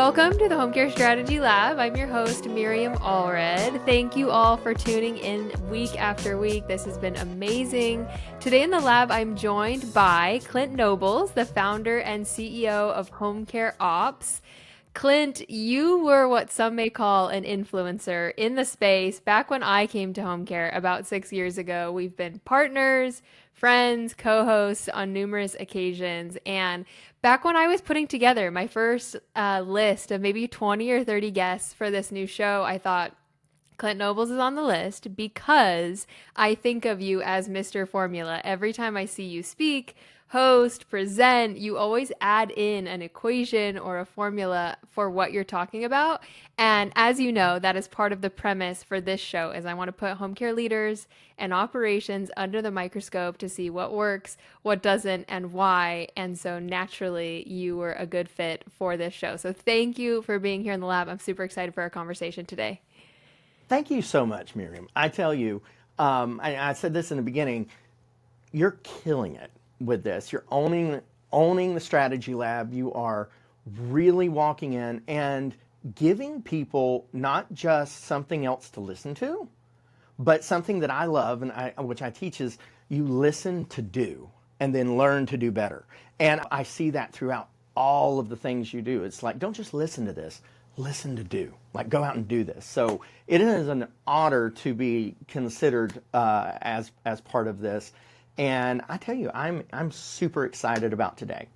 Welcome to the Home Care Strategy Lab. I'm your host, Miriam Allred. Thank you all for tuning in week after week. This has been amazing. Today in the lab, I'm joined by Clint Nobles, the founder and CEO of Home Care Ops. Clint, you were what some may call an influencer in the space back when I came to home care about 6 years ago. We've been partners, friends, co-hosts on numerous occasions. And back when I was putting together my first list of maybe 20 or 30 guests for this new show, I thought, Clint Nobles is on the list because I think of you as Mr. Formula. Every time I see you speak, host, present, you always add in an equation or a formula for what you're talking about. And as you know, that is part of the premise for this show is I want to put home care leaders and operations under the microscope to see what works, what doesn't, and why. And so naturally, you were a good fit for this show. So thank you for being here in the lab. I'm super excited for our conversation today. Thank you so much, Miriam. I tell you, I said this in the beginning, you're killing it with this. You're owning the strategy lab. You are really walking in and giving people not just something else to listen to, but something that I love and which I teach is you listen to do and then learn to do better. And I see that throughout all of the things you do. It's like, don't just listen to this, listen to do. Like, go out and do this. So it is an honor to be considered as part of this. And I tell you, I'm super excited about today.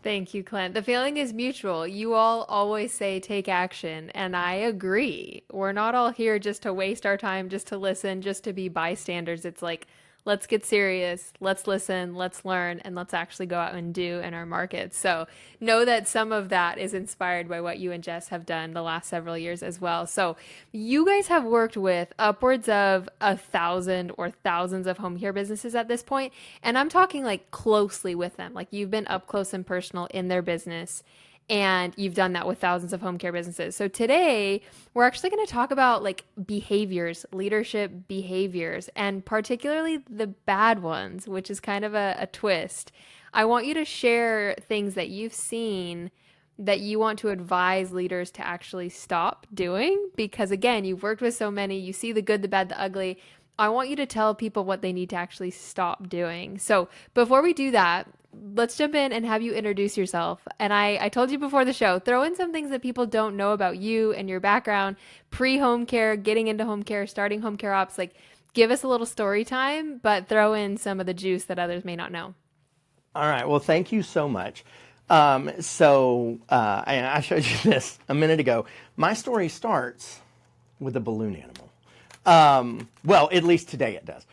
Thank you, Clint. The feeling is mutual. You all always say take action, and I agree. We're not all here just to waste our time, just to listen, just to be bystanders. It's like, let's get serious, let's listen, let's learn, and let's actually go out and do in our markets. So know that some of that is inspired by what you and Jess have done the last several years as well. So you guys have worked with upwards of 1,000 or thousands of home care businesses at this point, and I'm talking like closely with them. Like you've been up close and personal in their business. And you've done that with thousands of home care businesses. So today, we're actually going to talk about like behaviors, leadership behaviors, and particularly the bad ones, which is kind of a twist. I want you to share things that you've seen that you want to advise leaders to actually stop doing. Because again, you've worked with so many, you see the good, the bad, the ugly. I want you to tell people what they need to actually stop doing. So before we do that, let's jump in and have you introduce yourself. And I told you before the show, throw in some things that people don't know about you and your background, pre-home care, getting into home care, starting home care ops. Like, give us a little story time, but throw in some of the juice that others may not know. All right. Well, thank you so much. I showed you this a minute ago. My story starts with a balloon animal. Well, at least today it does.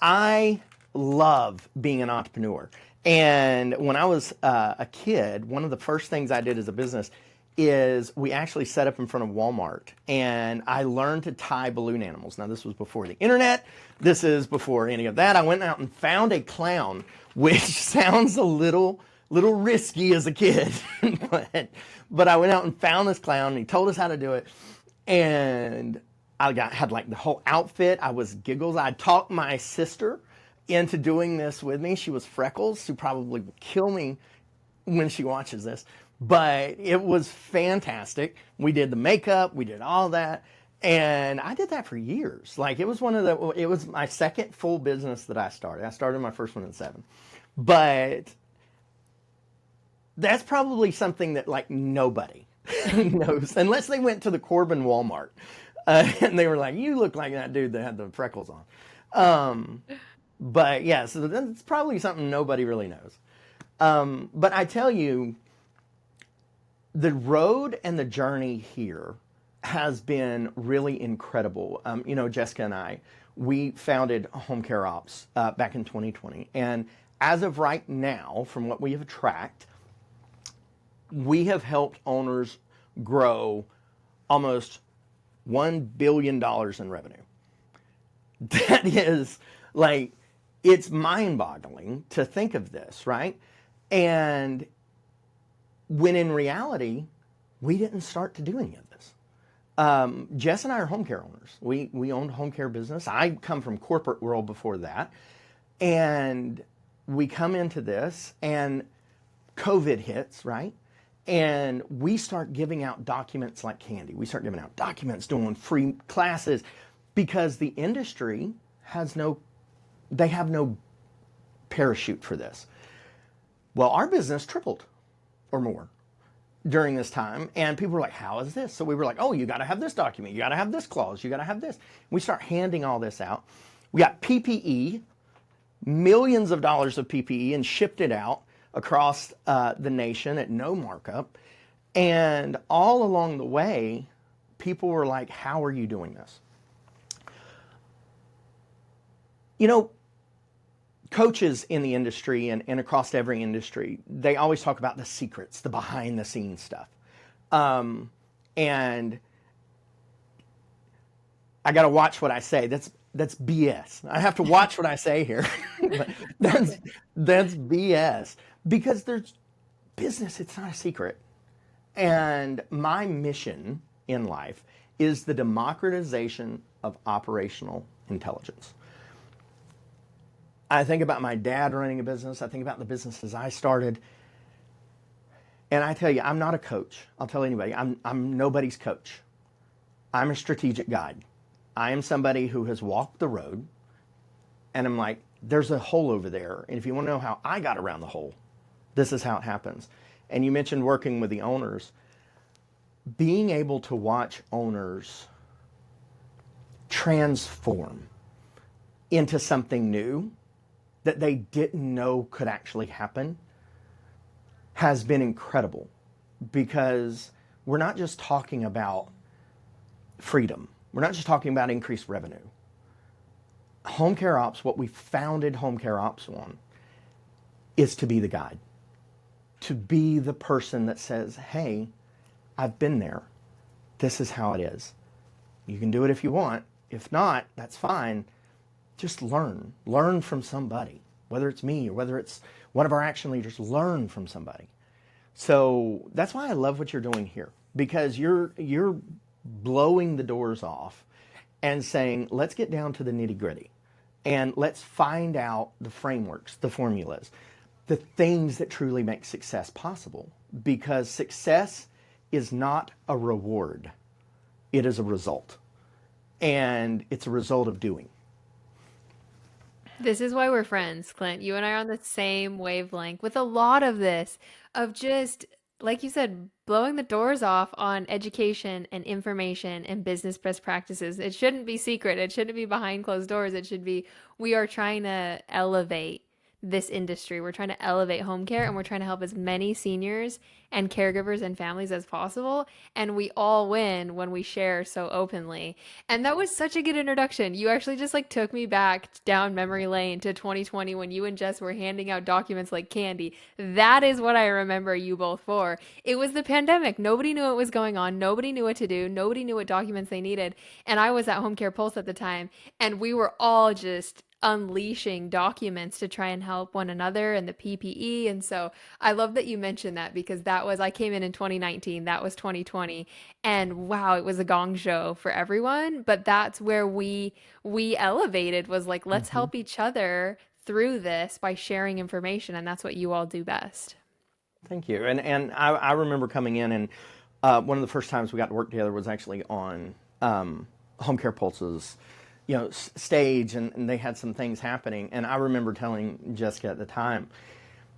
I love being an entrepreneur. And when I was a kid, one of the first things I did as a business is we actually set up in front of Walmart and I learned to tie balloon animals. Now, this was before the internet. This is before any of that. I went out and found a clown, which sounds a little risky as a kid, but I went out and found this clown and he told us how to do it. And had like the whole outfit. I was giggles. I talked my sister into doing this with me. She was Freckles, who probably will kill me when she watches this. But it was fantastic. We did the makeup, we did all that. And I did that for years. Like it was my second full business that I started. I started my first one at 7. But that's probably something that like nobody knows, unless they went to the Corbin Walmart. And they were like, you look like that dude that had the freckles on. But yeah, so that's probably something nobody really knows. But I tell you, the road and the journey here has been really incredible. Jessica and I, we founded Home Care Ops back in 2020. And as of right now, from what we have tracked, we have helped owners grow almost $1 billion in revenue. That is like, it's mind-boggling to think of this, right? And when in reality, we didn't start to do any of this. Jess and I are home care owners. We owned a home care business. I come from corporate world before that. And we come into this and COVID hits, right? And we start giving out documents like candy. We start giving out documents, doing free classes because the industry has no, they have no parachute for this. Well, our business tripled or more during this time. And people were like, how is this? So we were like, oh, you got to have this document. You got to have this clause. You got to have this. We start handing all this out. We got PPE, millions of dollars of PPE, and shipped it out across the nation at no markup. And all along the way, people were like, how are you doing this? You know, coaches in the industry and across every industry, they always talk about the secrets, the behind the scenes stuff. And I got to watch what I say. That's BS. I have to watch what I say here. that's that's BS because there's business. It's not a secret. And my mission in life is the democratization of operational intelligence. I think about my dad running a business. I think about the businesses I started. And I tell you, I'm not a coach. I'll tell anybody, I'm nobody's coach. I'm a strategic guide. I am somebody who has walked the road and I'm like, there's a hole over there. And if you want to know how I got around the hole, this is how it happens. And you mentioned working with the owners. Being able to watch owners transform into something new that they didn't know could actually happen has been incredible because we're not just talking about freedom. We're not just talking about increased revenue. Home care ops, what we founded home care ops on, is to be the guide, to be the person that says, hey, I've been there. This is how it is. You can do it if you want. If not, that's fine. Just learn. Learn from somebody, whether it's me or whether it's one of our action leaders. Learn from somebody. So that's why I love what you're doing here because you're blowing the doors off and saying, let's get down to the nitty gritty and let's find out the frameworks, the formulas, the things that truly make success possible because success is not a reward. It is a result. And it's a result of doing. This is why we're friends, Clint. You and I are on the same wavelength with a lot of this, of just, like you said, blowing the doors off on education and information and business best practices. It shouldn't be secret. It shouldn't be behind closed doors. It should be, we are trying to elevate this industry. We're trying to elevate home care and we're trying to help as many seniors and caregivers and families as possible. And we all win when we share so openly. And that was such a good introduction. You actually just like took me back down memory lane to 2020 when you and Jess were handing out documents like candy. That is what I remember you both for. It was the pandemic. Nobody knew what was going on. Nobody knew what to do. Nobody knew what documents they needed. And I was at Home Care Pulse at the time. And we were all just unleashing documents to try and help one another and the PPE. And so I love that you mentioned that because that was, I came in 2019, that was 2020. And wow, it was a gong show for everyone. But that's where we elevated was like, let's Mm-hmm. help each other through this by sharing information. And that's what you all do best. Thank you. And I remember coming in and one of the first times we got to work together was actually on Home Care Pulse's stage and they had some things happening. And I remember telling Jessica at the time,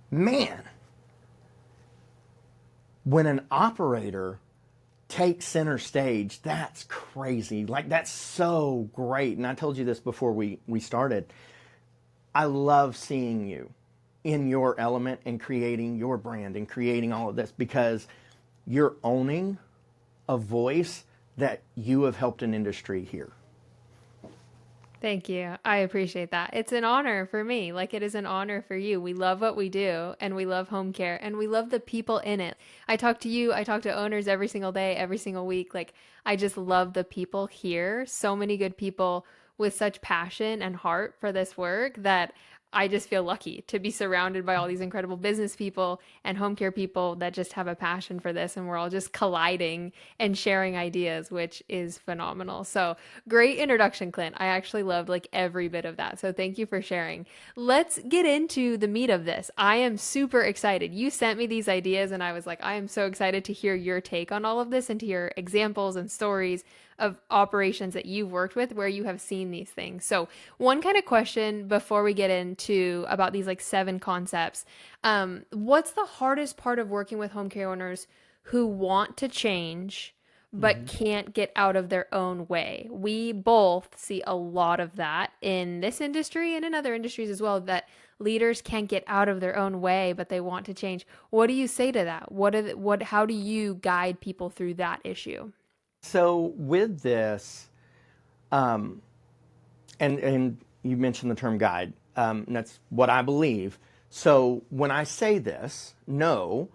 man, when an operator takes center stage, that's crazy. Like that's so great. And I told you this before we started. I love seeing you in your element and creating your brand and creating all of this because you're owning a voice that you have helped an industry hear. Thank you. I appreciate that. It's an honor for me, like it is an honor for you. We love what we do and we love home care and we love the people in it. I talk to you, I talk to owners every single day, every single week. Like I just love the people here. So many good people with such passion and heart for this work that I just feel lucky to be surrounded by all these incredible business people and home care people that just have a passion for this. And we're all just colliding and sharing ideas, which is phenomenal. So great introduction, Clint. I actually loved like every bit of that. So thank you for sharing. Let's get into the meat of this. I am super excited. You sent me these ideas, and I was like, I am so excited to hear your take on all of this and to hear examples and stories of operations that you've worked with where you have seen these things. So, one kind of question before we get into about these like 7 concepts, what's the hardest part of working with home care owners who want to change but Mhm. can't get out of their own way? We both see a lot of that in this industry and in other industries as well, that leaders can't get out of their own way but they want to change. What do you say to that? How do you guide people through that issue? So with this, um, and you mentioned the term guide, and that's what I believe. So when I say this, no,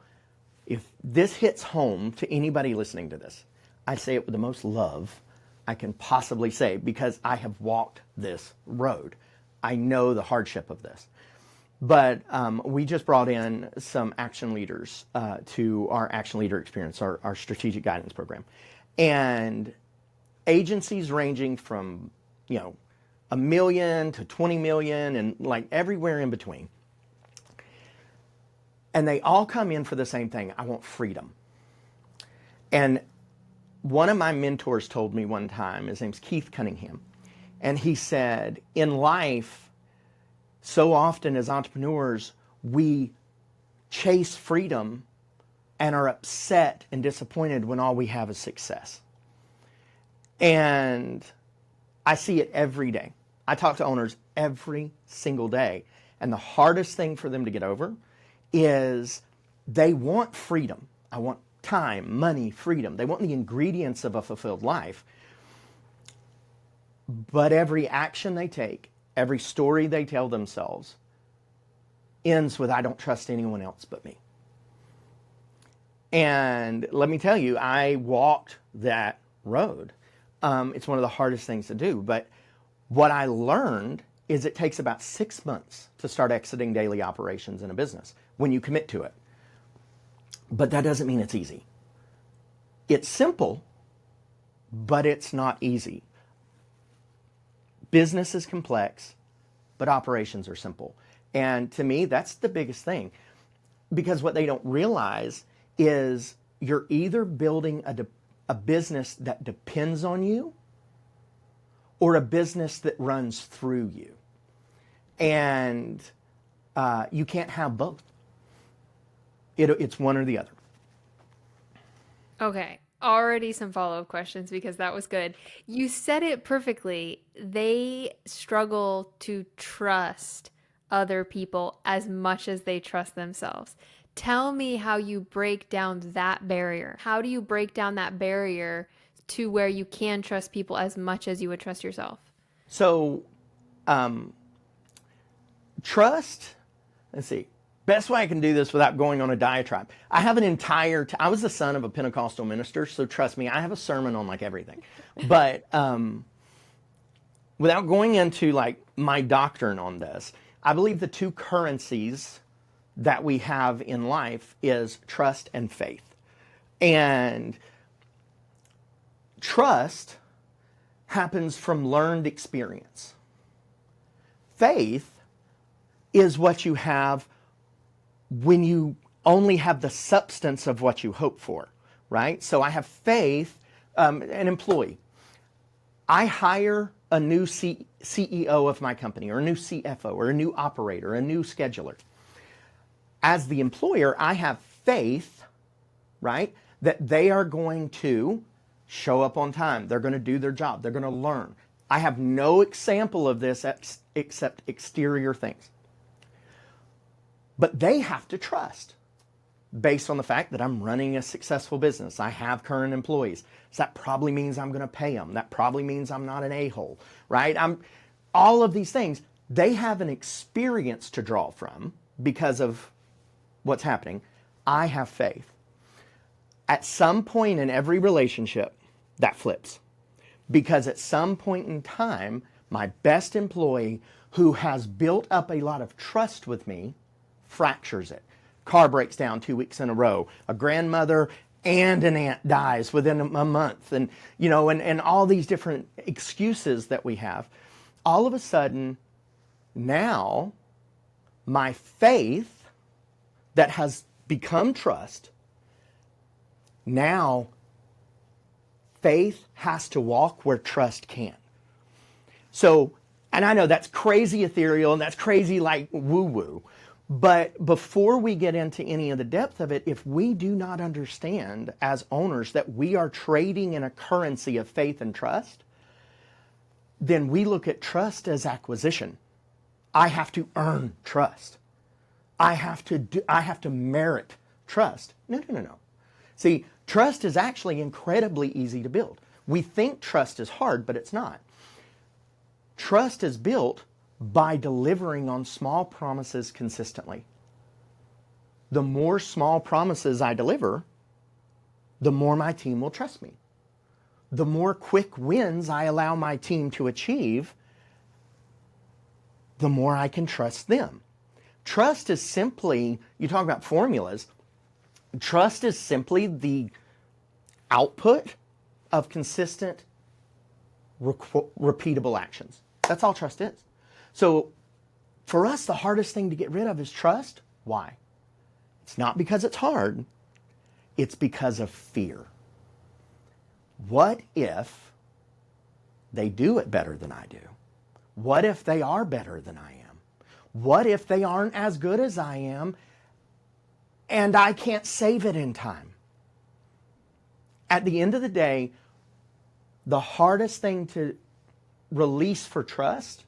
if this hits home to anybody listening to this, I say it with the most love I can possibly say because I have walked this road. I know the hardship of this. But we just brought in some action leaders to our Action Leader Experience, our strategic guidance program. And agencies ranging from, you know, 1 million to 20 million and like everywhere in between. And they all come in for the same thing. I want freedom. And one of my mentors told me one time, his name's Keith Cunningham, and he said, in life, so often as entrepreneurs, we chase freedom and are upset and disappointed when all we have is success. And I see it every day. I talk to owners every single day. And the hardest thing for them to get over is they want freedom. I want time, money, freedom. They want the ingredients of a fulfilled life. But every action they take, every story they tell themselves ends with, I don't trust anyone else but me. And let me tell you, I walked that road. It's one of the hardest things to do. But what I learned is it takes about 6 months to start exiting daily operations in a business when you commit to it. But that doesn't mean it's easy. It's simple, but it's not easy. Business is complex, but operations are simple. And to me, that's the biggest thing. Because what they don't realize is you're either building a business that depends on you or a business that runs through you. And you can't have both. It's one or the other. Okay, already some follow-up questions because that was good. You said it perfectly. They struggle to trust other people as much as they trust themselves. Tell me how you break down that barrier. How do you break down that barrier to where you can trust people as much as you would trust yourself? So, trust, let's see, best way I can do this without going on a diatribe. I have an I was the son of a Pentecostal minister, so trust me, I have a sermon on like everything. But without going into like my doctrine on this, I believe the two currencies that we have in life is trust and faith. And trust happens from learned experience. Faith is what you have when you only have the substance of what you hope for, right? So I have faith, an employee. I hire a new CEO of my company, or a new CFO, or a new operator, a new scheduler. As the employer, I have faith, right, that they are going to show up on time. They're going to do their job. They're going to learn. I have no example of this except exterior things. But they have to trust based on the fact that I'm running a successful business. I have current employees. So that probably means I'm going to pay them. That probably means I'm not an a-hole, right? All of these things, they have an experience to draw from because of what's happening. I have faith. At some point in every relationship, that flips. Because at some point in time, My best employee who has built up a lot of trust with me fractures it. Car breaks down 2 weeks in a row. A grandmother and an aunt dies within a month. And, and all these different excuses that we have. All of a sudden, now my faith that has become trust, now faith has to walk where trust can't. So, and I know that's crazy ethereal and that's crazy like woo-woo, but before we get into any of the depth of it, if we do not understand as owners that we are trading in a currency of faith and trust, then we look at trust as acquisition. I have to earn trust. I have to merit trust. No. See, trust is actually incredibly easy to build. We think trust is hard, but it's not. Trust is built by delivering on small promises consistently. The more small promises I deliver, the more my team will trust me. The more quick wins I allow my team to achieve, the more I can trust them. Trust is simply, you talk about formulas, trust is simply the output of consistent, repeatable actions. That's all trust is. So for us, the hardest thing to get rid of is trust. Why? It's not because it's hard. It's because of fear. What if they do it better than I do? What if they are better than I am? What if they aren't as good as I am and I can't save it in time? At the end of the day, the hardest thing to release for trust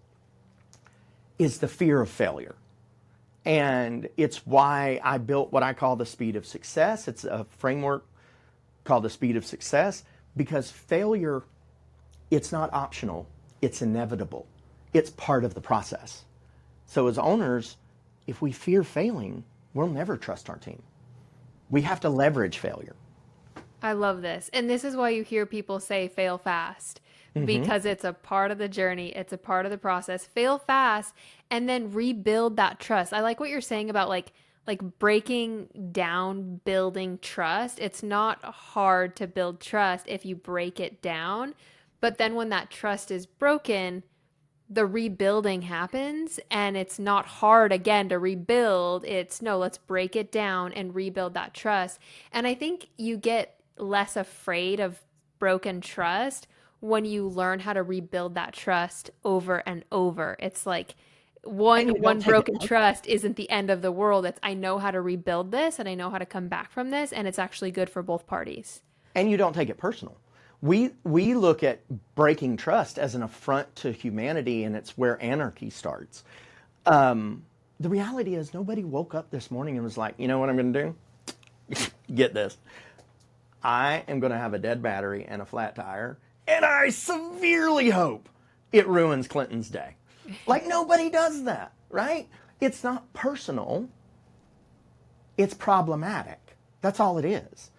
is the fear of failure. And it's why I built what I call the speed of success. It's a framework called the speed of success, because failure, it's not optional, it's inevitable. It's part of the process. So as owners, if we fear failing, we'll never trust our team. We have to leverage failure. I love this. And this is why you hear people say fail fast, because it's a part of the journey. It's a part of the process. Fail fast and then rebuild that trust. I like what you're saying about like breaking down, building trust. It's not hard to build trust if you break it down. But then when that trust is broken, the rebuilding happens, and it's not hard again to rebuild. It's no, let's break it down and rebuild that trust. And I think you get less afraid of broken trust when you learn how to rebuild that trust over and over. It's like one broken trust isn't the end of the world. It's I know how to rebuild this and I know how to come back from this, and it's actually good for both parties. And you don't take it personal. We look at breaking trust as an affront to humanity, and it's where anarchy starts. The reality is nobody woke up this morning and was like, you know what I'm going to do? Get this. I am going to have a dead battery and a flat tire, and I severely hope it ruins Clinton's day. Like, nobody does that, right? It's not personal. It's problematic. That's all it is.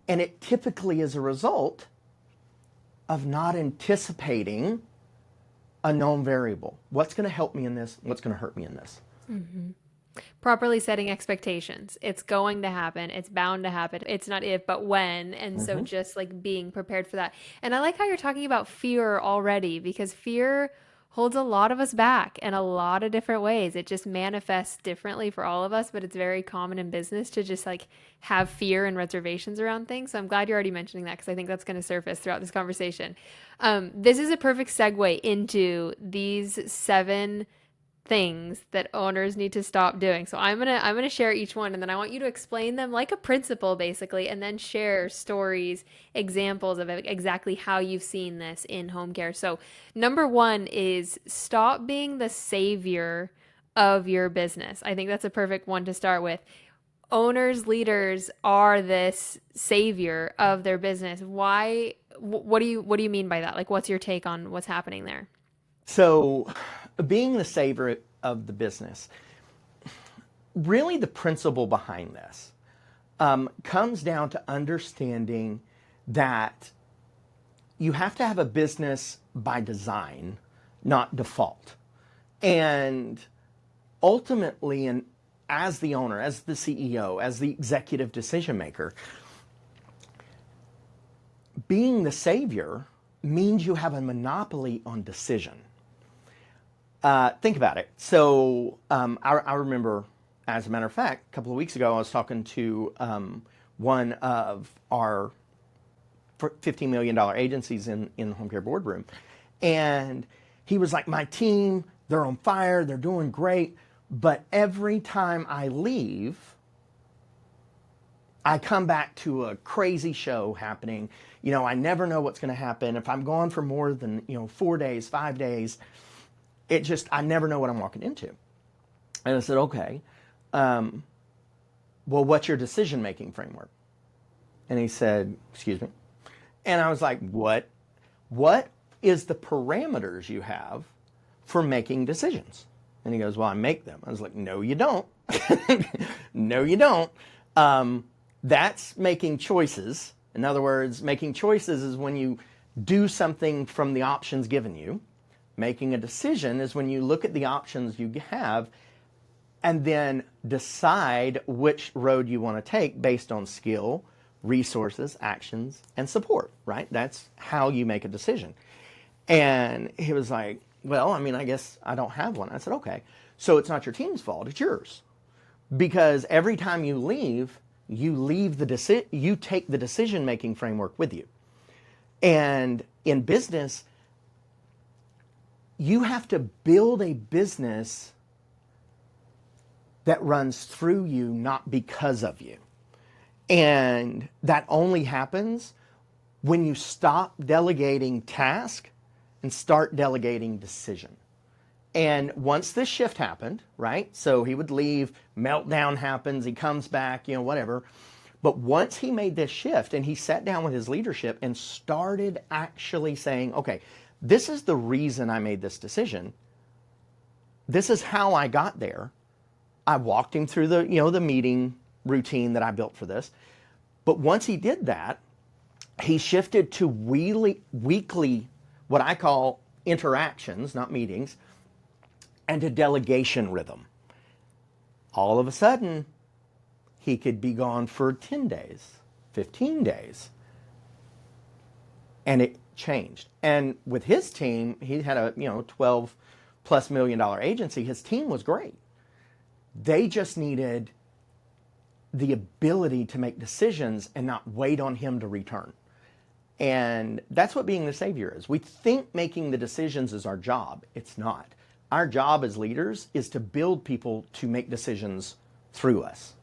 And it typically is a result of not anticipating a known variable. What's going to help me in this? What's going to hurt me in this? Mm-hmm. Properly setting expectations. It's going to happen. It's bound to happen. It's not if, but when. And so just like being prepared for that. And I like how you're talking about fear already, because fear holds a lot of us back in a lot of different ways. It just manifests differently for all of us, but it's very common in business to just like have fear and reservations around things. So I'm glad you're already mentioning that, because I think that's going to surface throughout this conversation. This is a perfect segue into these 7 things that owners need to stop doing. So I'm gonna share each one, and then I want you to explain them like a principle, basically, and then share stories, examples of exactly how you've seen this in home care. So number 1 is stop being the savior of your business. I think that's a perfect one to start with. Owners, leaders are this savior of their business. Why? What do you mean by that? Like, what's your take on what's happening there? So, being the savior of the business, really the principle behind this comes down to understanding that you have to have a business by design not default. And ultimately, and as the owner, as the CEO, as the executive decision maker, being the savior means you have a monopoly on decision. Think about it. So I remember, as a matter of fact, a couple of weeks ago, I was talking to one of our $15 million agencies in the home care boardroom. And he was like, my team, they're on fire, they're doing great. But every time I leave, I come back to a crazy show happening. I never know what's going to happen. If I'm gone for more than, 4 days, 5 days, I never know what I'm walking into. And I said, okay, well, what's your decision-making framework? And he said, excuse me. And I was like, what is the parameters you have for making decisions? And he goes, well, I make them. I was like, no, you don't. No, you don't. That's making choices. In other words, making choices is when you do something from the options given you. Making a decision is when you look at the options you have and then decide which road you want to take based on skill, resources, actions, and support, right? That's how you make a decision. And he was like, well, I guess I don't have one. I said, okay, so it's not your team's fault, it's yours. Because every time you leave you take the decision-making framework with you. And in business, you have to build a business that runs through you, not because of you. And that only happens when you stop delegating task and start delegating decision. And once this shift happened, right? So he would leave, meltdown happens, he comes back, whatever. But once he made this shift and he sat down with his leadership and started actually saying, okay, this is the reason I made this decision. This is how I got there. I walked him through the meeting routine that I built for this. But once he did that, he shifted to weekly, what I call interactions, not meetings, and a delegation rhythm. All of a sudden, he could be gone for 10 days, 15 days. And it changed. And with his team, he had a $12+ million agency. His team was great. They just needed the ability to make decisions and not wait on him to return. And that's what being the savior is. We think making the decisions is our job. It's not. Our job as leaders is to build people to make decisions through us.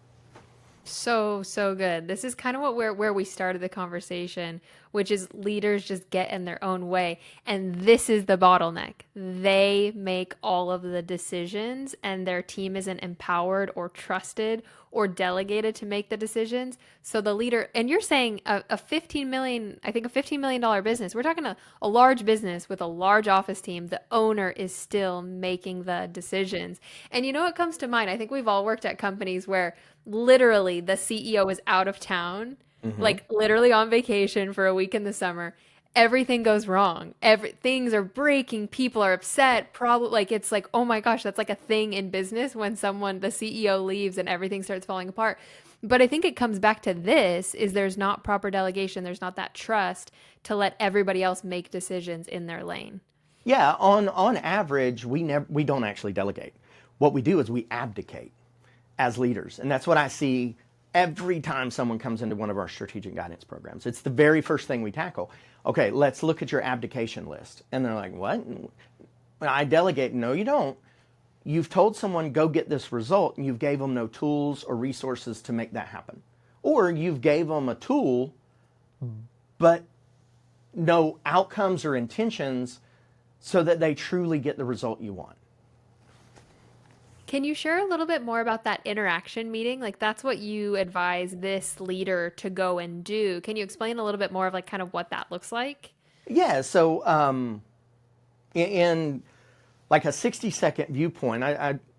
So, so good. This is kind of where we started the conversation, which is leaders just get in their own way. And this is the bottleneck. They make all of the decisions and their team isn't empowered or trusted or delegated to make the decisions. So the leader, and you're saying a 15 million, I think a $15 million business. We're talking a large business with a large office team. The owner is still making the decisions. And what comes to mind? I think we've all worked at companies where literally the CEO is out of town, like literally on vacation for a week in the summer. Everything goes wrong. Things are breaking. People are upset. Probably like it's like, oh my gosh, that's like a thing in business when the CEO leaves and everything starts falling apart. But I think it comes back to this is there's not proper delegation. There's not that trust to let everybody else make decisions in their lane. Yeah, on average, we don't actually delegate. What we do is we abdicate as leaders. And that's what I see every time someone comes into one of our strategic guidance programs. It's the very first thing we tackle. Okay, let's look at your abdication list. And they're like, what? I delegate. No, you don't. You've told someone, go get this result, and you've gave them no tools or resources to make that happen. Or you've gave them a tool, but no outcomes or intentions so that they truly get the result you want. Can you share a little bit more about that interaction meeting? Like that's what you advise this leader to go and do. Can you explain a little bit more of like kind of what that looks like? Yeah, so in like a 60-second viewpoint,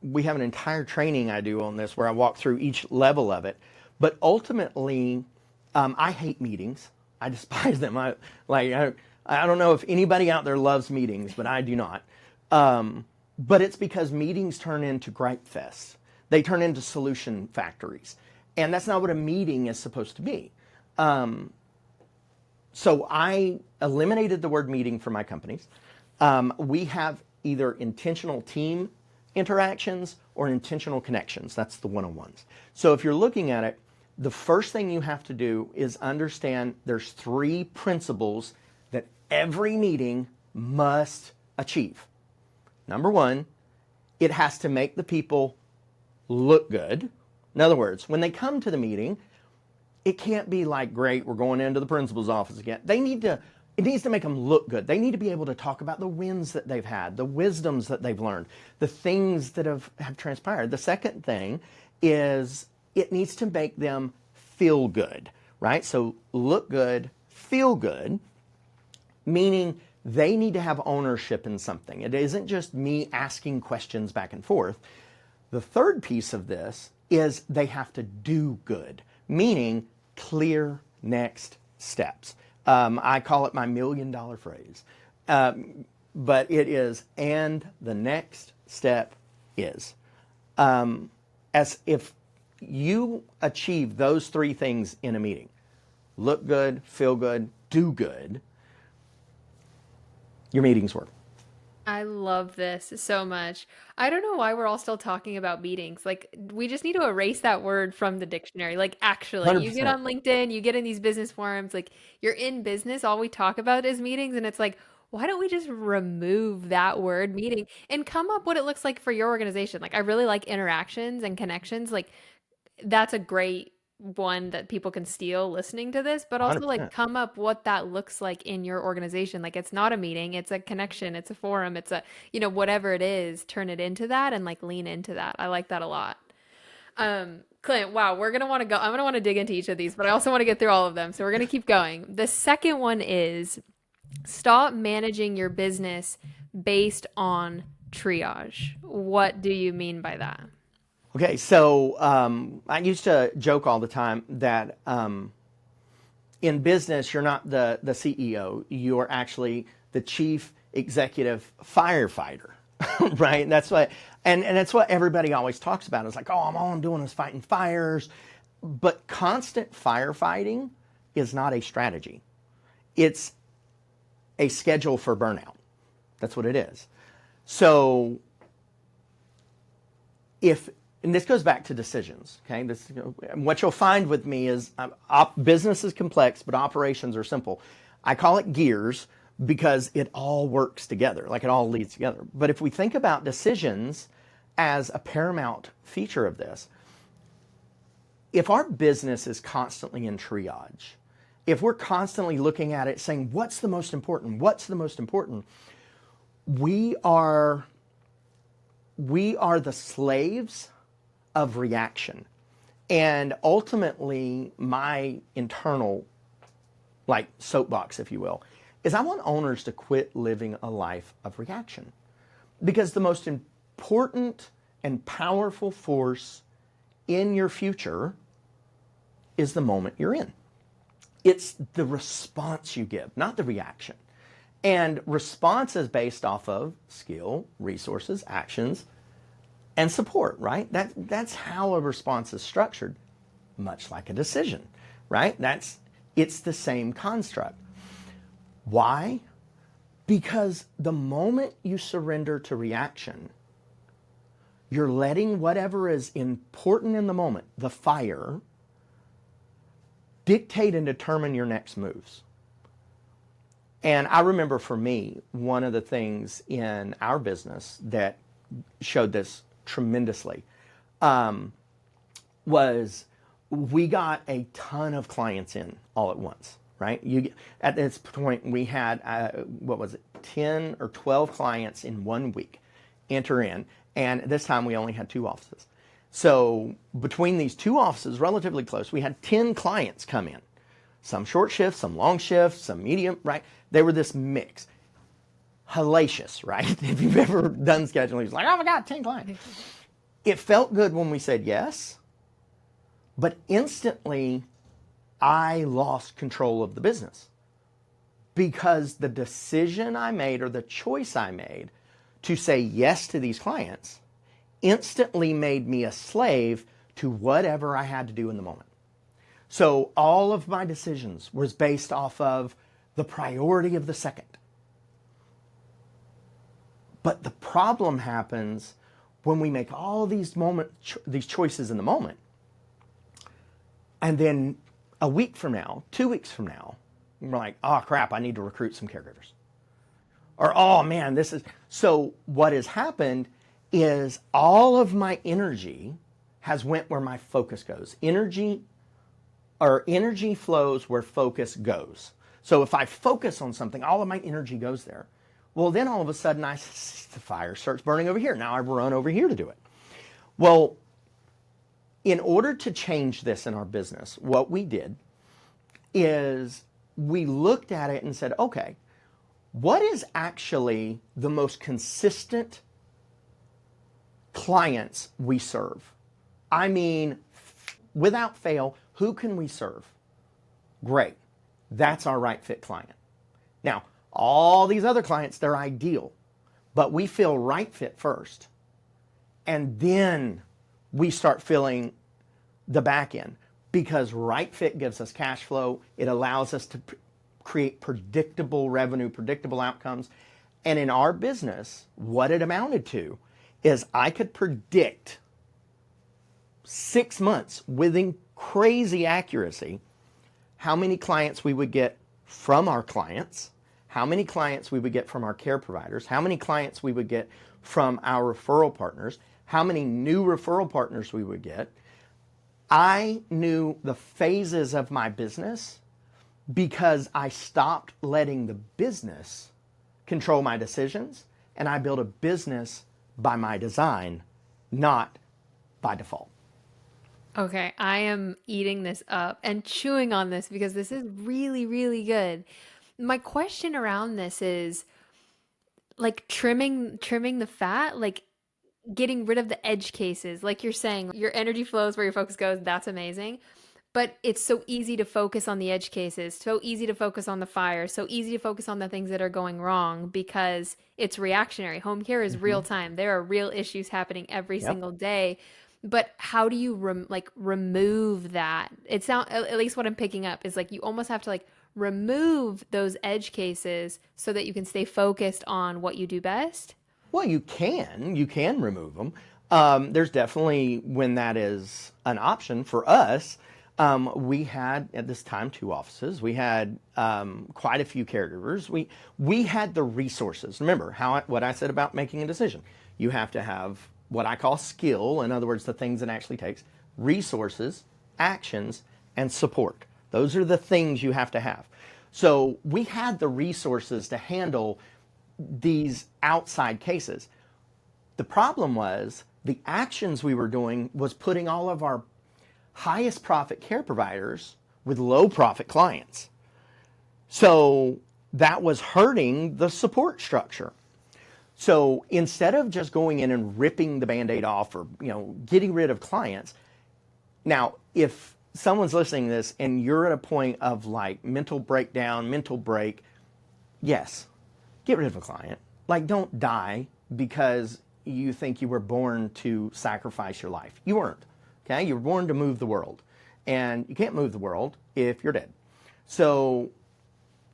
we have an entire training I do on this where I walk through each level of it. But ultimately, I hate meetings. I despise them. I don't know if anybody out there loves meetings, but I do not. But it's because meetings turn into gripe fests. They turn into solution factories. And that's not what a meeting is supposed to be. So I eliminated the word meeting for my companies. We have either intentional team interactions or intentional connections. That's the one-on-ones. So if you're looking at it, the first thing you have to do is understand there's 3 principles that every meeting must achieve. Number 1, it has to make the people look good. In other words, when they come to the meeting, it can't be like, great, we're going into the principal's office again. It needs to make them look good. They need to be able to talk about the wins that they've had, the wisdoms that they've learned, the things that have transpired. The second thing is it needs to make them feel good, right? So look good, feel good, meaning they need to have ownership in something. It isn't just me asking questions back and forth. The third piece of this is they have to do good, meaning clear next steps. I call it my $1 million phrase, but it is, and the next step is. As if you achieve those 3 things in a meeting, look good, feel good, do good, your meetings work. I love this so much. I don't know why we're all still talking about meetings. Like, we just need to erase that word from the dictionary. Like, actually, you get 100%. on LinkedIn, you get in these business forums, like, you're in business, all we talk about is meetings. And it's like, why don't we just remove that word meeting and come up what it looks like for your organization? Like, I really like interactions and connections. Like, that's a great one that people can steal listening to this, but also like 100%. come up what that looks like in your organization. Like it's not a meeting, it's a connection, it's a forum, it's a, whatever it is, turn it into that and like lean into that. I like that a lot. Clint, wow, we're gonna want to go. I'm gonna want to dig into each of these, but I also want to get through all of them. So we're gonna keep going. The second one is stop managing your business based on triage. What do you mean by that? Okay, so I used to joke all the time that in business, you're not the CEO, you're actually the chief executive firefighter, right? That's what, and that's what everybody always talks about. It's like, oh, all I'm doing is fighting fires. But constant firefighting is not a strategy. It's a schedule for burnout. That's what it is. So and this goes back to decisions, okay? What you'll find with me is business is complex, but operations are simple. I call it gears because it all works together, like it all leads together. But if we think about decisions as a paramount feature of this, if our business is constantly in triage, if we're constantly looking at it saying, what's the most important? What's the most important? We are the slaves of reaction. And ultimately, my internal, like soapbox, if you will, is I want owners to quit living a life of reaction. Because the most important and powerful force in your future is the moment you're in. It's the response you give, not the reaction. And response is based off of skill, resources, actions, and support, right? That's how a response is structured, much like a decision, right? It's the same construct. Why? Because the moment you surrender to reaction, you're letting whatever is important in the moment, the fire, dictate and determine your next moves. And I remember for me, one of the things in our business that showed this tremendously was we got a ton of clients in all at once, right? At this point, we had, 10 or 12 clients in 1 week enter in. And this time we only had 2 offices. So between these 2 offices, relatively close, we had 10 clients come in. Some short shifts, some long shifts, some medium, right? They were this mix. Hellacious, right? If you've ever done scheduling, it's like, oh my God, 10 clients. It felt good when we said yes, but instantly I lost control of the business because the decision I made or the choice I made to say yes to these clients instantly made me a slave to whatever I had to do in the moment. So all of my decisions was based off of the priority of the second. But the problem happens when we make all these these choices in the moment, and then a week from now, 2 weeks from now, we're like, oh crap, I need to recruit some caregivers. Or, oh man, this is... So what has happened is all of my energy has went where my focus goes. Energy flows where focus goes. So if I focus on something, all of my energy goes there. Well, then all of a sudden the fire starts burning over here. Now I run over here to do it. Well, in order to change this in our business, what we did is we looked at it and said, okay, what is actually the most consistent clients we serve? I mean, without fail, who can we serve? Great. That's our right fit client. Now, all these other clients, they're ideal, but we feel right fit first. And then we start filling the back end, because right fit gives us cash flow. It allows us to create predictable revenue, predictable outcomes. And in our business, what it amounted to is I could predict 6 months with crazy accuracy how many clients we would get from our clients, how many clients we would get from our care providers, how many clients we would get from our referral partners, how many new referral partners we would get. I knew the phases of my business because I stopped letting the business control my decisions, and I built a business by my design, not by default. Okay, I am eating this up and chewing on this because this is really, really good. My question around this is like trimming the fat, like getting rid of the edge cases. Like you're saying, your energy flows where your focus goes. That's amazing. But it's so easy to focus on the edge cases, so easy to focus on the fire, so easy to focus on the things that are going wrong because it's reactionary. Home care is real time. There are real issues happening every Yep. single day. But how do you remove that? It's not, at least what I'm picking up is like you almost have to like remove those edge cases so that you can stay focused on what you do best. Well, you can remove them. There's definitely when that is an option for us. We had at this time 2 offices. We had quite a few caregivers. We had the resources. Remember what I said about making a decision. You have to have what I call skill. In other words, the things it actually takes: resources, actions, and support. Those are the things you have to have. So we had the resources to handle these outside cases. The problem was the actions we were doing was putting all of our highest profit care providers with low profit clients. So that was hurting the support structure. So instead of just going in and ripping the Band-Aid off or getting rid of clients, now if someone's listening to this and you're at a point of like mental breakdown, mental break, yes, get rid of a client. Like, don't die because you think you were born to sacrifice your life. You weren't. Okay? You were born to move the world. And you can't move the world if you're dead. So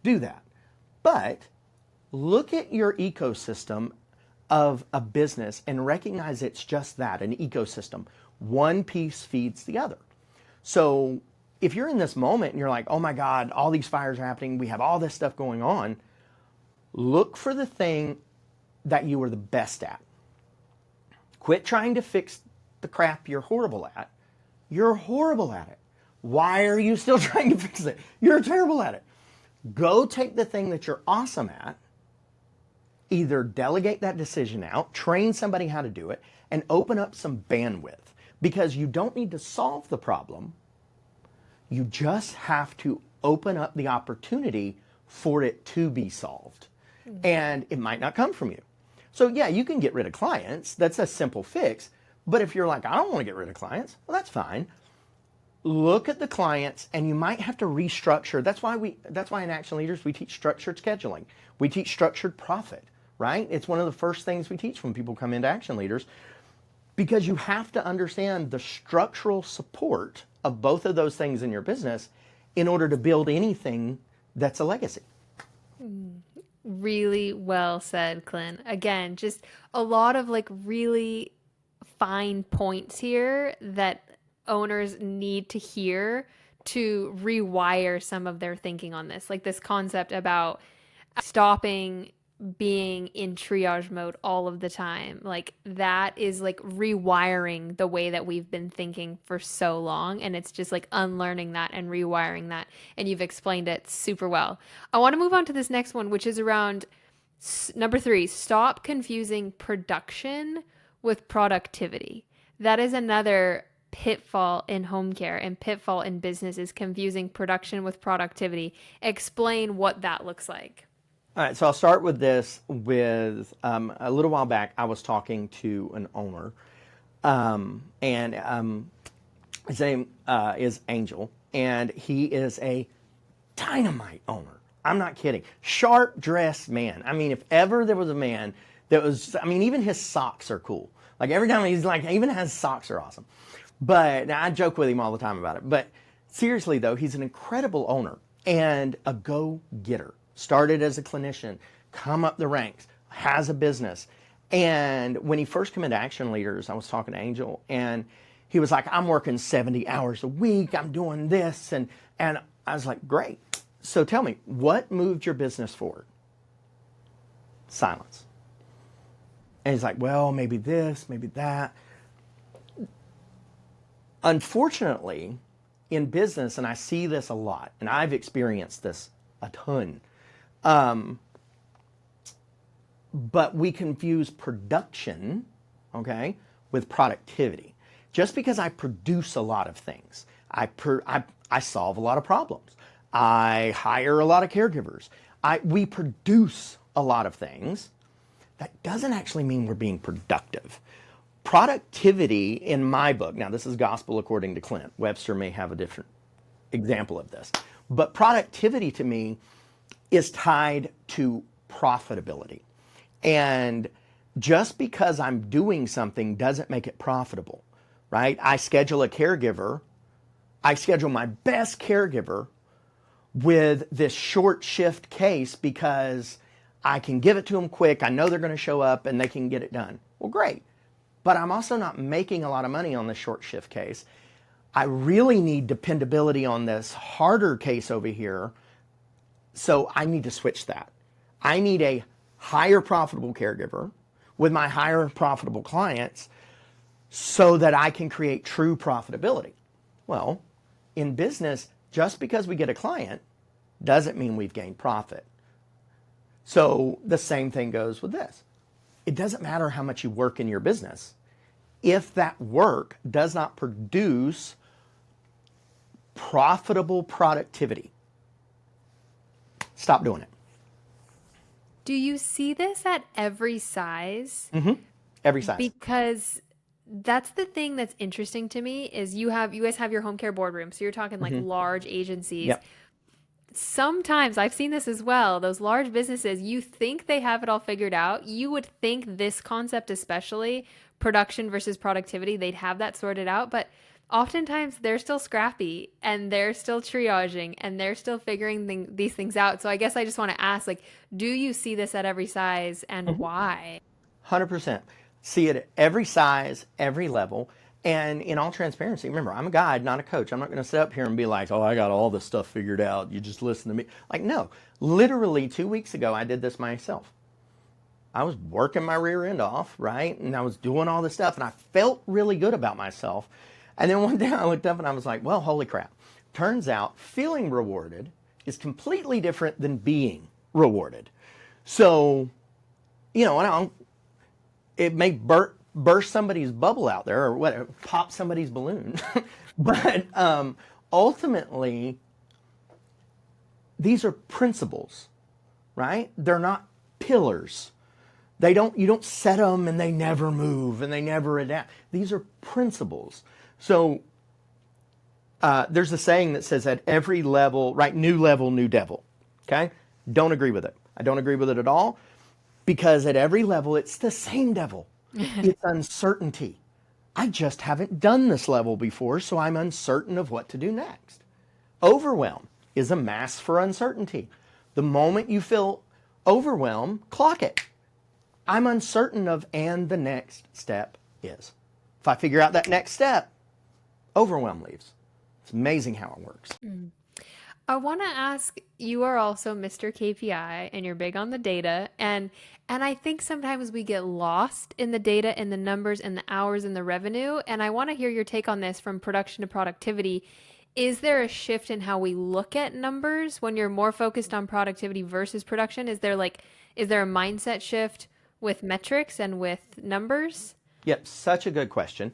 do that. But look at your ecosystem of a business and recognize it's just that, an ecosystem. One piece feeds the other. So if you're in this moment and you're like, oh my God, all these fires are happening, we have all this stuff going on, look for the thing that you are the best at. Quit trying to fix the crap you're horrible at. You're horrible at it. Why are you still trying to fix it? You're terrible at it. Go take the thing that you're awesome at, either delegate that decision out, train somebody how to do it, and open up some bandwidth. Because you don't need to solve the problem. You just have to open up the opportunity for it to be solved. And it might not come from you. So yeah, you can get rid of clients. That's a simple fix. But if you're like, I don't want to get rid of clients, well, that's fine. look at the clients, and you might have to restructure. That's why in Action Leaders we teach structured scheduling. We teach structured profit, right? It's one of the first things we teach when people come into Action Leaders, because you have to understand the structural support of both of those things in your business in order to build anything that's a legacy. Really well said, Clint. Again, just a lot of like really fine points here that owners need to hear to rewire some of their thinking on this. Like this concept about stopping being in triage mode all of the time. Like that is like rewiring the way that we've been thinking for so long. And it's just like unlearning that and rewiring that. And you've explained it super well. I want to move on to this next one, which is around number 3, stop confusing production with productivity. That is another pitfall in home care and pitfall in business, is confusing production with productivity. Explain what that looks like. All right, so I'll start with this. With a little while back, I was talking to an owner, and his name is Angel, and he is a dynamite owner. I'm not kidding. Sharp dressed man. I mean, if ever there was a man that was, I mean, even his socks are cool. Like every time he's like, even his socks are awesome. But now I joke with him all the time about it. But seriously though, he's an incredible owner and a go-getter. Started as a clinician, come up the ranks, has a business. And when he first came into Action Leaders, I was talking to Angel, and he was like, I'm working 70 hours a week, I'm doing this. And I was like, great. So tell me, what moved your business forward? Silence. And he's like, well, maybe this, maybe that. Unfortunately, in business, and I see this a lot, and I've experienced this a ton, but we confuse production, okay, with productivity. Just because I produce a lot of things, I solve a lot of problems, I hire a lot of caregivers, we produce a lot of things, that doesn't actually mean we're being productive. Productivity in my book, now this is gospel according to Clint, Webster may have a different example of this, but productivity to me is tied to profitability. And just because I'm doing something doesn't make it profitable, right? I schedule a caregiver, I schedule my best caregiver with this short shift case because I can give it to them quick, I know they're going to show up and they can get it done. Well, great. But I'm also not making a lot of money on the short shift case. I really need dependability on this harder case over here. So I need to switch that. I need a higher profitable caregiver with my higher profitable clients so that I can create true profitability. Well, in business, just because we get a client doesn't mean we've gained profit. So the same thing goes with this. It doesn't matter how much you work in your business. If that work does not produce profitable productivity, stop doing it. Do you see this at every size? Every size. Because that's the thing that's interesting to me is you guys have your home care boardroom. So you're talking like large agencies. Yep. Sometimes I've seen this as well. Those large businesses, you think they have it all figured out. You would think this concept, especially production versus productivity, they'd have that sorted out. But oftentimes they're still scrappy and they're still triaging and they're still figuring these things out. So I guess I just want to ask, like, do you see this at every size and why? 100%. See it at every size, every level. And in all transparency, remember, I'm a guide, not a coach. I'm not going to sit up here and be like, oh, I got all this stuff figured out. You just listen to me. Like, no. Literally 2 weeks ago, I did this myself. I was working my rear end off, right? And I was doing all this stuff, and I felt really good about myself. And then one day I looked up and I was like, well, holy crap. Turns out feeling rewarded is completely different than being rewarded. So, it may burst somebody's bubble out there or whatever, pop somebody's balloon. But ultimately, these are principles, right? They're not pillars. You don't set them and they never move and they never adapt. These are principles. So There's a saying that says at every level, right, new level, new devil. Okay? Don't agree with it. I don't agree with it at all because at every level, it's the same devil. It's uncertainty. I just haven't done this level before, so I'm uncertain of what to do next. Overwhelm is a mask for uncertainty. The moment you feel overwhelmed, clock it. I'm uncertain of, and the next step is. If I figure out that next step, overwhelm leaves. It's amazing how it works. I want to ask, you are also Mr. KPI and you're big on the data and I think sometimes we get lost in the data and the numbers and the hours and the revenue, and I want to hear your take on this from production to productivity. Is there a shift in how we look at numbers when you're more focused on productivity versus production? Is there a mindset shift with metrics and with numbers? Yep, such a good question.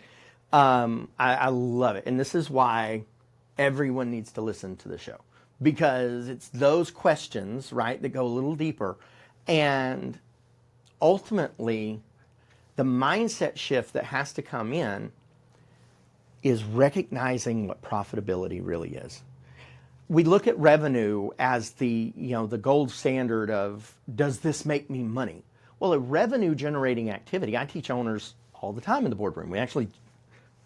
I love it. And this is why everyone needs to listen to the show because it's those questions, right, that go a little deeper. And ultimately, the mindset shift that has to come in is recognizing what profitability really is. We look at revenue as the gold standard of, does this make me money? Well, a revenue generating activity, I teach owners all the time in the boardroom. We actually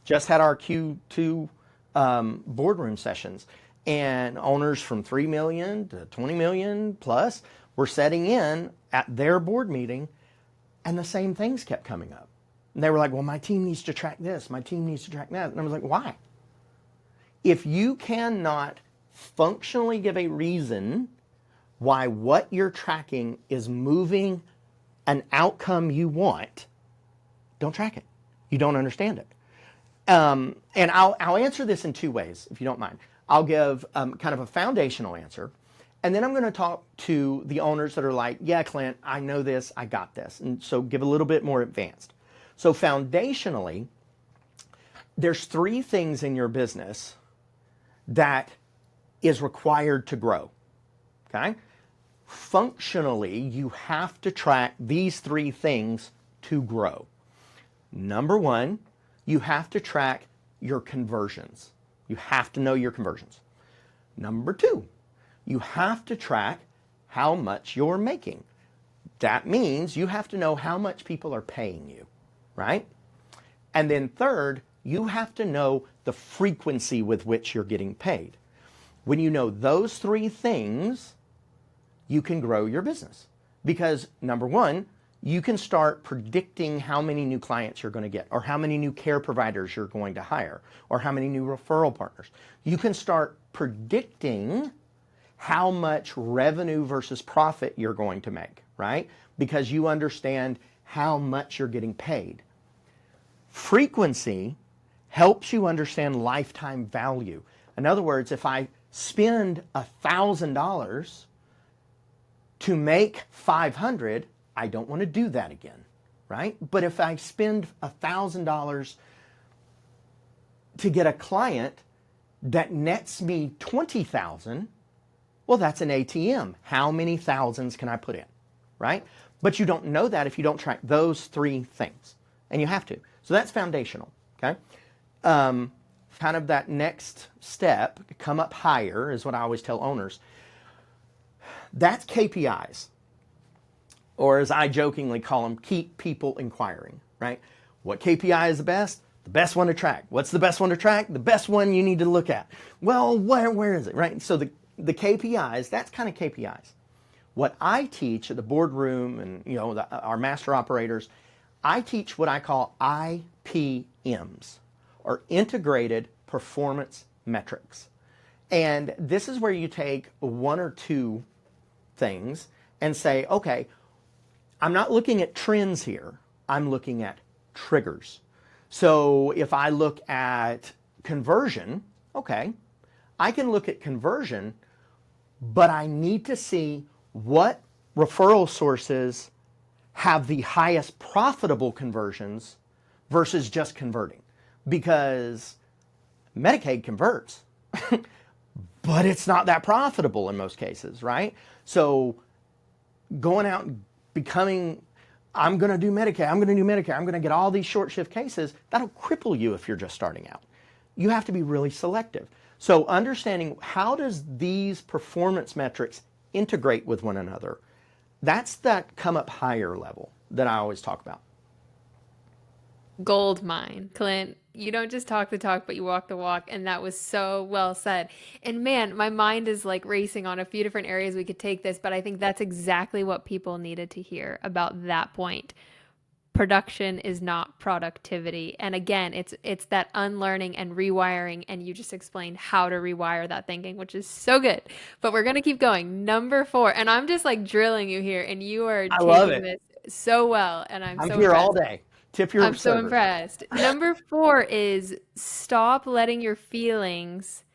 just had our Q2 boardroom sessions, and owners from 3 million to 20 million plus were setting in at their board meeting, and the same things kept coming up. And they were like, well, my team needs to track this, my team needs to track that. And I was like, why? If you cannot functionally give a reason why what you're tracking is moving an outcome you want, don't track it. You don't understand it. And I'll answer this in two ways, if you don't mind. I'll give kind of a foundational answer, and then I'm going to talk to the owners that are like, yeah, Clint, I know this, I got this. And so give a little bit more advanced. So foundationally, there's three things in your business that is required to grow, okay? Functionally, you have to track these three things to grow. Number one, you have to track your conversions. You have to know your conversions. Number two, you have to track how much you're making. That means you have to know how much people are paying you, right? And then third, you have to know the frequency with which you're getting paid. When you know those three things, you can grow your business. Because number one, you can start predicting how many new clients you're going to get, or how many new care providers you're going to hire, or how many new referral partners. You can start predicting how much revenue versus profit you're going to make, right? Because you understand how much you're getting paid. Frequency helps you understand lifetime value. In other words, if I spend $1,000 to make 500, I don't want to do that again, right? But if I spend $1,000 to get a client that nets me 20,000, well, that's an ATM. How many thousands can I put in, right? But you don't know that if you don't track those three things, and you have to. So that's foundational, okay? Kind of that next step, come up higher, is what I always tell owners. That's KPIs. Or as I jokingly call them, keep people inquiring, right? What KPI is the best? The best one to track. What's the best one to track? The best one you need to look at. Well, where is it, right? So the KPIs, that's kind of KPIs. What I teach at the boardroom and our master operators, I teach what I call IPMs, or integrated performance metrics. And this is where you take one or two things and say, okay, I'm not looking at trends here. I'm looking at triggers. So if I look at conversion, okay, I can look at conversion, but I need to see what referral sources have the highest profitable conversions versus just converting. Because Medicaid converts, but it's not that profitable in most cases, right? So going out and becoming, I'm going to do Medicare, I'm going to do Medicare, I'm going to get all these short shift cases, that'll cripple you if you're just starting out. You have to be really selective. So understanding how does these performance metrics integrate with one another, that's that come up higher level that I always talk about. Gold mine, Clint. You don't just talk the talk, but you walk the walk. And that was so well said. And man, my mind is like racing on a few different areas we could take this, but I think that's exactly what people needed to hear about that point. Production is not productivity. And again, it's that unlearning and rewiring, and you just explained how to rewire that thinking, which is so good. But we're going to keep going. Number 4, and I'm just like drilling you here, and you are I love taking it. this so well, and I'm I'm so here all impressed. day. Tip your I'm so servers. impressed. Number 4 is stop letting your feelings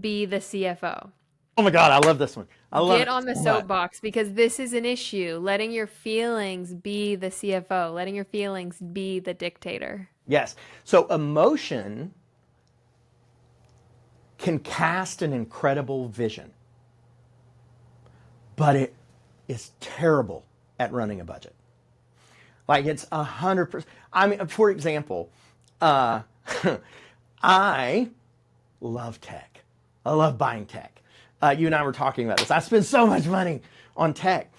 be the CFO. Oh my God, I love this one. I love Get it on the so much. soapbox because this is an issue. Letting your feelings be the CFO, letting your feelings be the dictator. Yes. So emotion can cast an incredible vision, but it is terrible at running a budget. Like it's 100%. I mean, for example, uh, I love tech. I love buying tech. You and I were talking about this. I spend so much money on tech.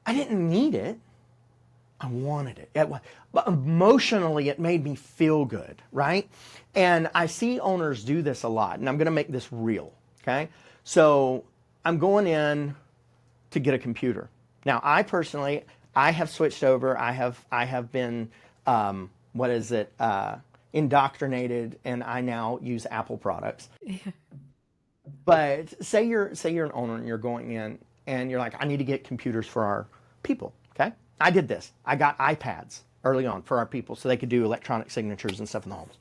I didn't need it. I wanted it. But emotionally, it made me feel good, right? And I see owners do this a lot, and I'm going to make this real, okay? So I'm going in to get a computer. Now, I personally, I have switched over. I have been, what is it, indoctrinated, and I now use Apple products. But say you're an owner and you're going in and you're like, I need to get computers for our people. Okay, I did this. I got iPads early on for our people so they could do electronic signatures and stuff in the homes.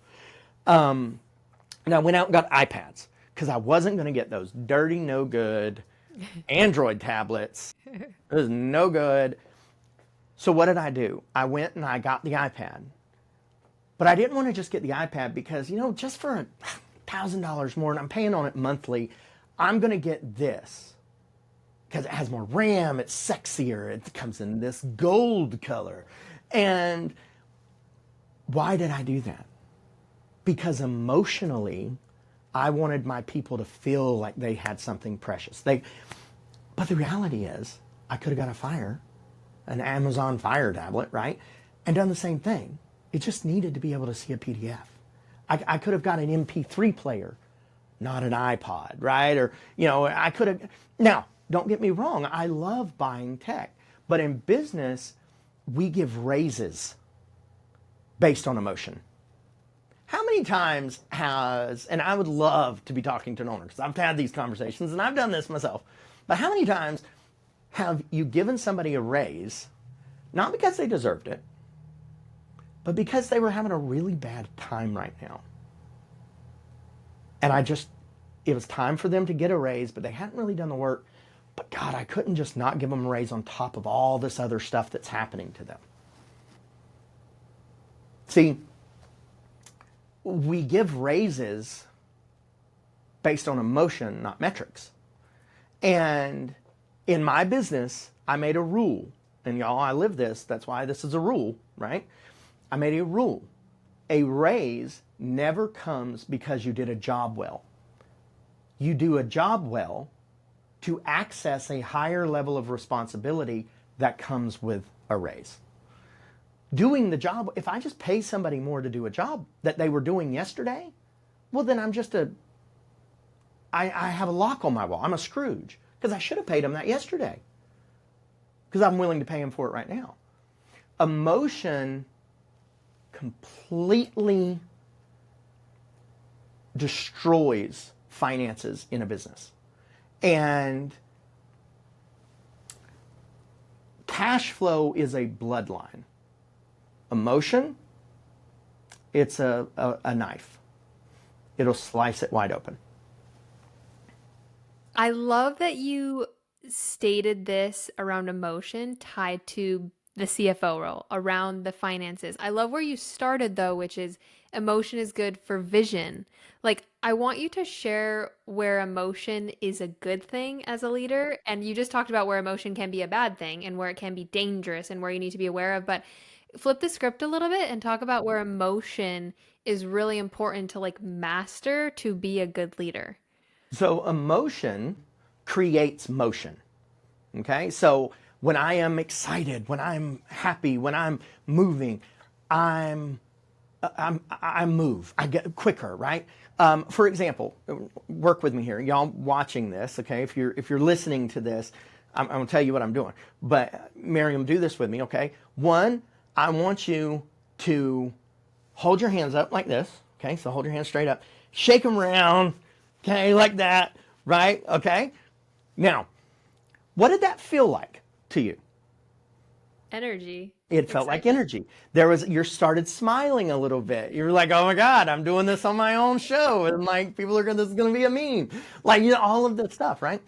And I went out and got iPads because I wasn't going to get those dirty, no good Android tablets. It was no good. So what did I do? I went and I got the iPad. But I didn't want to just get the iPad because, just for $1,000 more and I'm paying on it monthly, I'm going to get this because it has more RAM, it's sexier, it comes in this gold color. And why did I do that? Because emotionally, I wanted my people to feel like they had something precious. But the reality is, I could have got an Amazon Fire tablet, right? And done the same thing. It just needed to be able to see a PDF. I could have got an MP3 player, not an iPod, right? Or, I could have. Now, don't get me wrong, I love buying tech. But in business, we give raises based on emotion. How many times and I would love to be talking to an owner because I've had these conversations and I've done this myself, but how many times have you given somebody a raise, not because they deserved it, but because they were having a really bad time right now? And it was time for them to get a raise, but they hadn't really done the work. But God, I couldn't just not give them a raise on top of all this other stuff that's happening to them. See, we give raises based on emotion, not metrics. And in my business, I made a rule. And y'all, I live this. That's why this is a rule, right? I made a rule. A raise never comes because you did a job well. You do a job well to access a higher level of responsibility that comes with a raise. Doing the job, if I just pay somebody more to do a job that they were doing yesterday, well, then I have a lock on my wall. I'm a Scrooge because I should have paid them that yesterday because I'm willing to pay them for it right now. Emotion completely destroys finances in a business. And cash flow is a bloodline. Emotion, it's a knife. It'll slice it wide open. I love that you stated this around emotion tied to the CFO role, around the finances. I love where you started though, which is emotion is good for vision. Like, I want you to share where emotion is a good thing as a leader. And you just talked about where emotion can be a bad thing and where it can be dangerous and where you need to be aware of. But flip the script a little bit and talk about where emotion is really important to like master to be a good leader. So emotion creates motion. Okay? So when I am excited, when I'm happy, when I'm moving, I'm I move. I get quicker, right? For example, work with me here. Y'all watching this, okay? If you're listening to this, I'm gonna tell you what I'm doing. But Miriam, do this with me, okay? One, I want you to hold your hands up like this, okay? So hold your hands straight up, shake them around, okay, like that, right? Okay. Now, what did that feel like to you? Energy, It felt like excitement. energy. There was, you started smiling a little bit. You were like, oh my God, I'm doing this on my own show. And like, people are going to, this is going to be a meme. Like, all of this stuff, right?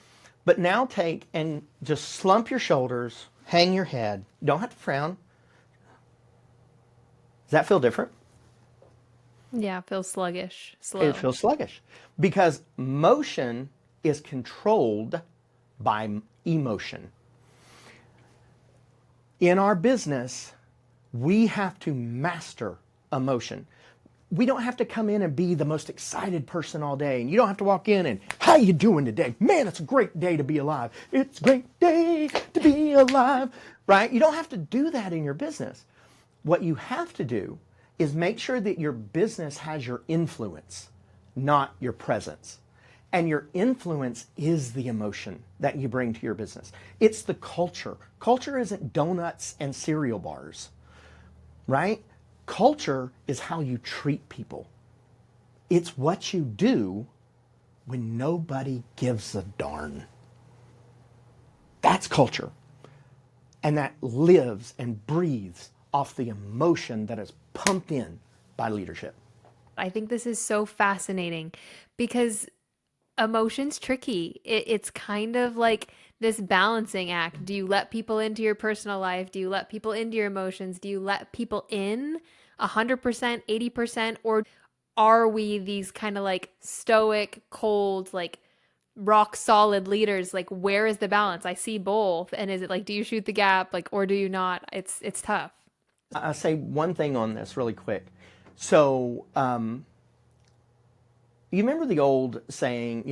But now take and just slump your shoulders, hang your head. Don't have to frown. Does that feel different? Yeah, feels sluggish, It slow. feels sluggish because motion is controlled by emotion. In our business, we have to master emotion. We don't have to come in and be the most excited person all day. And you don't have to walk in and, how you doing today? Man, it's a great day to be alive. It's a great day to be alive, right? You don't have to do that in your business. What you have to do is make sure that your business has your influence, not your presence. And your influence is the emotion that you bring to your business. It's the culture. Culture isn't donuts and cereal bars, right? Culture is how you treat people. It's what you do when nobody gives a darn. That's culture. And that lives and breathes off the emotion that is pumped in by leadership. I think this is so fascinating because emotion's tricky. It's kind of like this balancing act. Do you let people into your personal life? Do you let people into your emotions? Do you let people in 100%, 80%? Or are we these kind of like stoic, cold, like rock solid leaders? Like, where is the balance? I see both. And is it like, do you shoot the gap? Like, or do you not? It's tough. I'll say one thing on this really quick. So, you remember the old saying,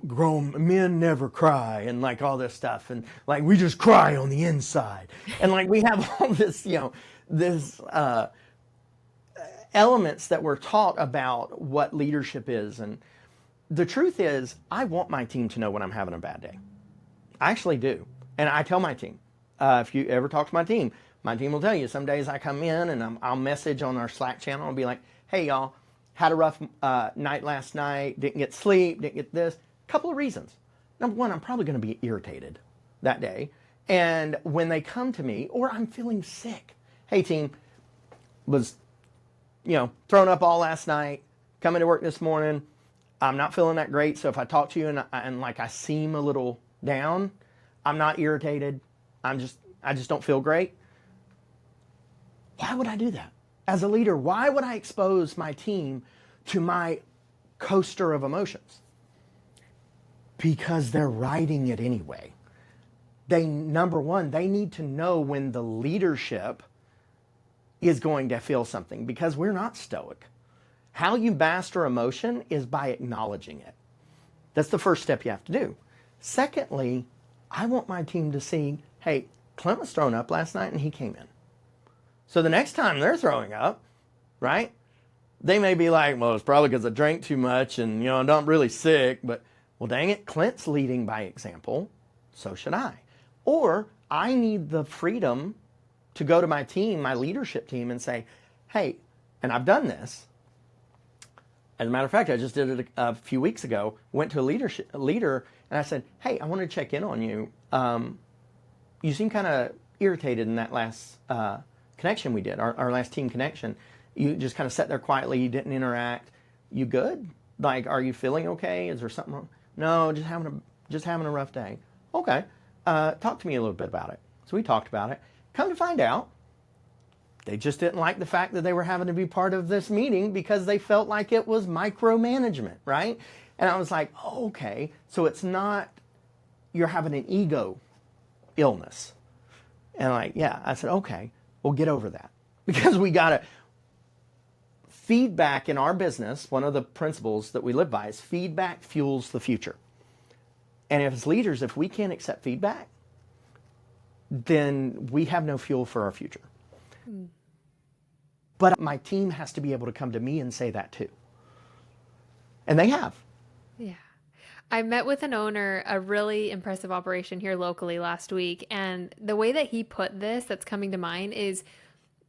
grown men never cry and like all this stuff. And like, we just cry on the inside. And like, we have all this, this, elements that we're taught about what leadership is. And the truth is, I want my team to know when I'm having a bad day. I actually do. And I tell my team, if you ever talk to my team will tell you some days I come in and I'll message on our Slack channel and be like, hey, y'all, had a rough night last night, didn't get sleep, didn't get this. Couple of reasons. Number one, I'm probably going to be irritated that day. And when they come to me, or I'm feeling sick, hey, team, was, thrown up all last night, coming to work this morning, I'm not feeling that great. So if I talk to you and like I seem a little down, I'm not irritated. I just don't feel great. Why would I do that? As a leader, why would I expose my team to my coaster of emotions? Because they're riding it anyway. Number one, they need to know when the leadership is going to feel something because we're not stoic. How you master emotion is by acknowledging it. That's the first step you have to do. Secondly, I want my team to see, hey, Clint was thrown up last night and he came in. So the next time they're throwing up, right, they may be like, well, it's probably because I drank too much and, I'm really sick. But, well, dang it, Clint's leading by example. So should I. Or I need the freedom to go to my team, my leadership team, and say, hey, and I've done this. As a matter of fact, I just did it a few weeks ago. Went to a leader, and I said, hey, I wanted to check in on you. You seem kind of irritated in that last connection we did, our last team connection. You just kind of sat there quietly. You didn't interact. You good? Like, are you feeling okay? Is there something wrong? No, just having a rough day. Okay. Talk to me a little bit about it. So we talked about it. Come to find out, they just didn't like the fact that they were having to be part of this meeting because they felt like it was micromanagement, right? And I was like, oh, okay, so it's not you're having an ego illness. And like, yeah, I said, okay. Well, get over that because we got to feedback in our business. One of the principles that we live by is feedback fuels the future. And as leaders, if we can't accept feedback, then we have no fuel for our future. But my team has to be able to come to me and say that too. And they have. Yeah. I met with an owner, a really impressive operation here locally last week. And the way that he put this that's coming to mind is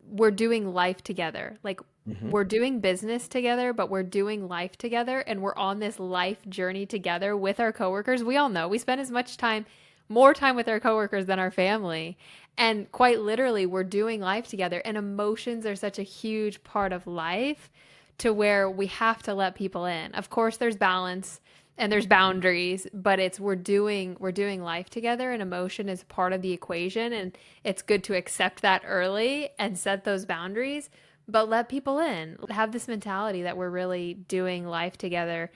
we're doing life together. Like we're doing business together, but we're doing life together. And we're on this life journey together with our coworkers. We all know we spend as much time, more time with our coworkers than our family. And quite literally, we're doing life together. And emotions are such a huge part of life to where we have to let people in. Of course, there's balance and there's boundaries, but it's we're doing life together and emotion is part of the equation and it's good to accept that early and set those boundaries, but let people in. Have this mentality that we're really doing life together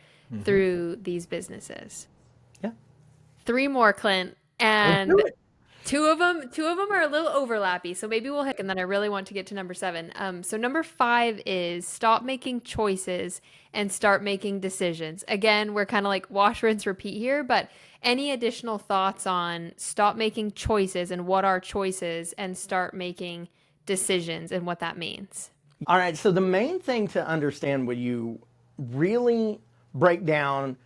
through these businesses. Yeah. Three more, Clint, Let's do and it. two of them are a little overlappy, so maybe we'll hit, and then I really want to get to number seven. So number five is stop making choices and start making decisions. Again, we're kind of like wash, rinse, repeat here, but any additional thoughts on stop making choices and what are choices and start making decisions and what that means? All right. So the main thing to understand when you really break down,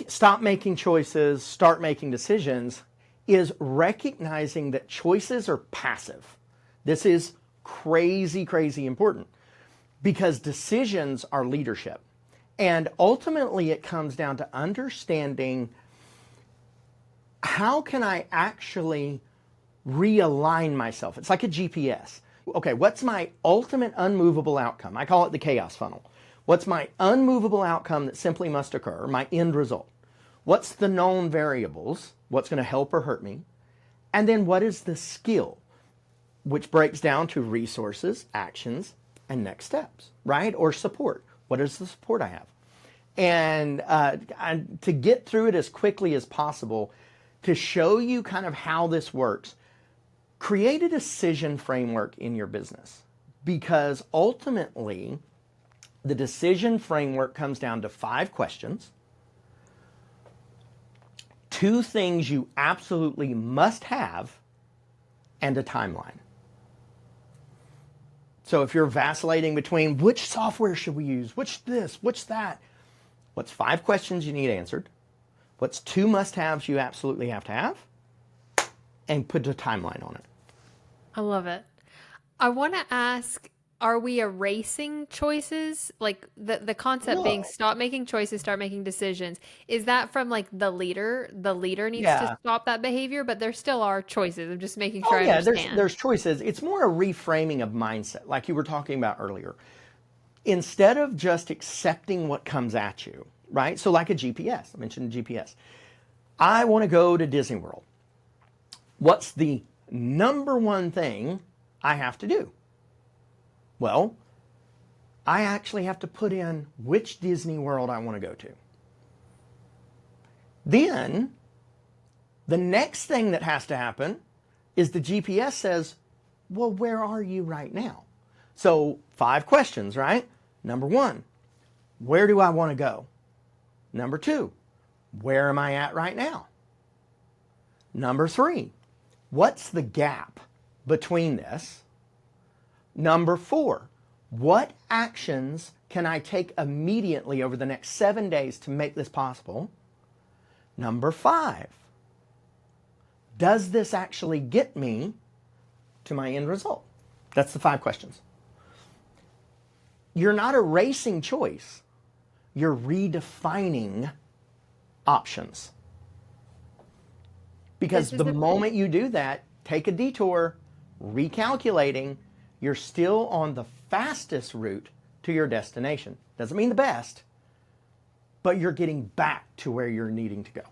stop making choices, start making decisions, is recognizing that choices are passive. This is crazy, crazy important because decisions are leadership. And ultimately, it comes down to understanding how can I actually realign myself? It's like a GPS. Okay, what's my ultimate unmovable outcome? I call it the chaos funnel. What's my unmovable outcome that simply must occur, my end result? What's the known variables? What's going to help or hurt me? And then what is the skill, which breaks down to resources, actions, and next steps, right? Or support. What is the support I have? And to get through it as quickly as possible, to show you kind of how this works, create a decision framework in your business. Because ultimately, the decision framework comes down to 5 questions, 2 things you absolutely must have, and a timeline. So if you're vacillating between which software should we use, which this, which that, what's 5 questions you need answered, what's 2 must-haves you absolutely have to have, and put a timeline on it. I love it. I want to ask, are we erasing choices? Like the concept being No. stop making choices, start making decisions. Is that from like the leader? The leader needs to Yeah. stop that behavior, but there still are choices. I'm just making sure Oh I yeah, understand. there's choices. It's more a reframing of mindset, like you were talking about earlier. Instead of just accepting what comes at you, right? So like a GPS, I mentioned GPS. I want to go to Disney World. What's the number one thing I have to do? Well, I actually have to put in which Disney World I want to go to. Then, the next thing that has to happen is the GPS says, well, where are you right now? So, 5 questions, right? Number 1, where do I want to go? Number 2, where am I at right now? Number 3, what's the gap between this? Number 4, what actions can I take immediately over the next 7 days to make this possible? Number 5, does this actually get me to my end result? That's the 5 questions. You're not erasing choice. You're redefining options. Because This is the a moment you do that, take a detour, recalculating, you're still on the fastest route to your destination. Doesn't mean the best, but you're getting back to where you're needing to go.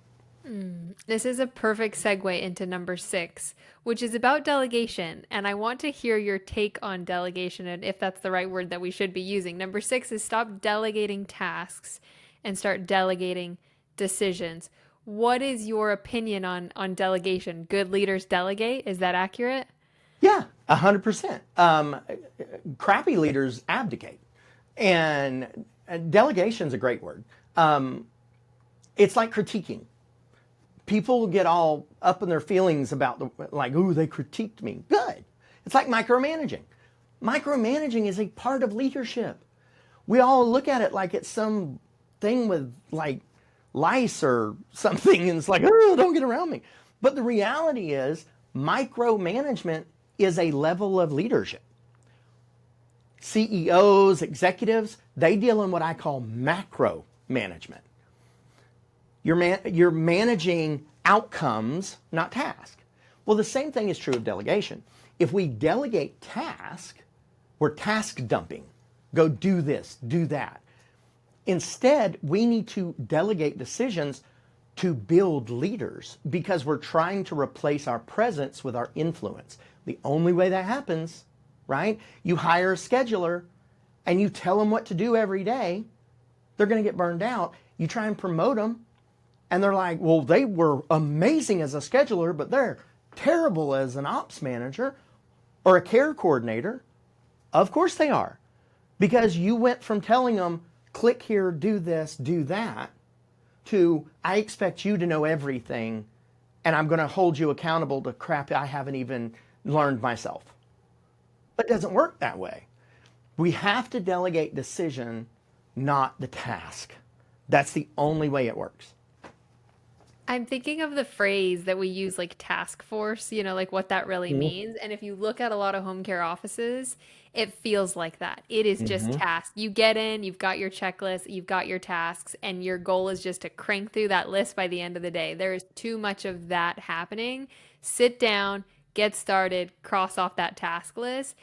This is a perfect segue into number 6, which is about delegation. And I want to hear your take on delegation and if that's the right word that we should be using. Number 6 is stop delegating tasks and start delegating decisions. What is your opinion on delegation? Good leaders delegate? Is that accurate? Yeah, 100%. Crappy leaders abdicate. And delegation's a great word. It's like critiquing. People get all up in their feelings about like, ooh, they critiqued me. Good. It's like micromanaging. Micromanaging is a part of leadership. We all look at it like it's some thing with like lice or something, and it's like, oh, don't get around me. But the reality is, micromanagement is a level of leadership. CEOs, executives, they deal in what I call macro management. You're managing outcomes, not tasks. Well, the same thing is true of delegation. If we delegate task, we're task dumping. Go do this, do that. Instead, we need to delegate decisions to build leaders because we're trying to replace our presence with our influence. The only way that happens, right? You hire a scheduler and you tell them what to do every day, they're going to get burned out. You try and promote them and they're like, well, they were amazing as a scheduler, but they're terrible as an ops manager or a care coordinator. Of course they are, because you went from telling them, click here, do this, do that, to I expect you to know everything and I'm going to hold you accountable to crap I haven't even learned myself. But it doesn't work that way. We have to delegate decision, not the task. That's the only way it works. I'm thinking of the phrase that we use, like task force, like what that really Mm-hmm. means. And if you look at a lot of home care offices, it feels like that. It is just Mm-hmm. tasks. You get in, you've got your checklist, you've got your tasks, and your goal is just to crank through that list by the end of the day. There is too much of that happening. Sit down, get started, cross off that task list.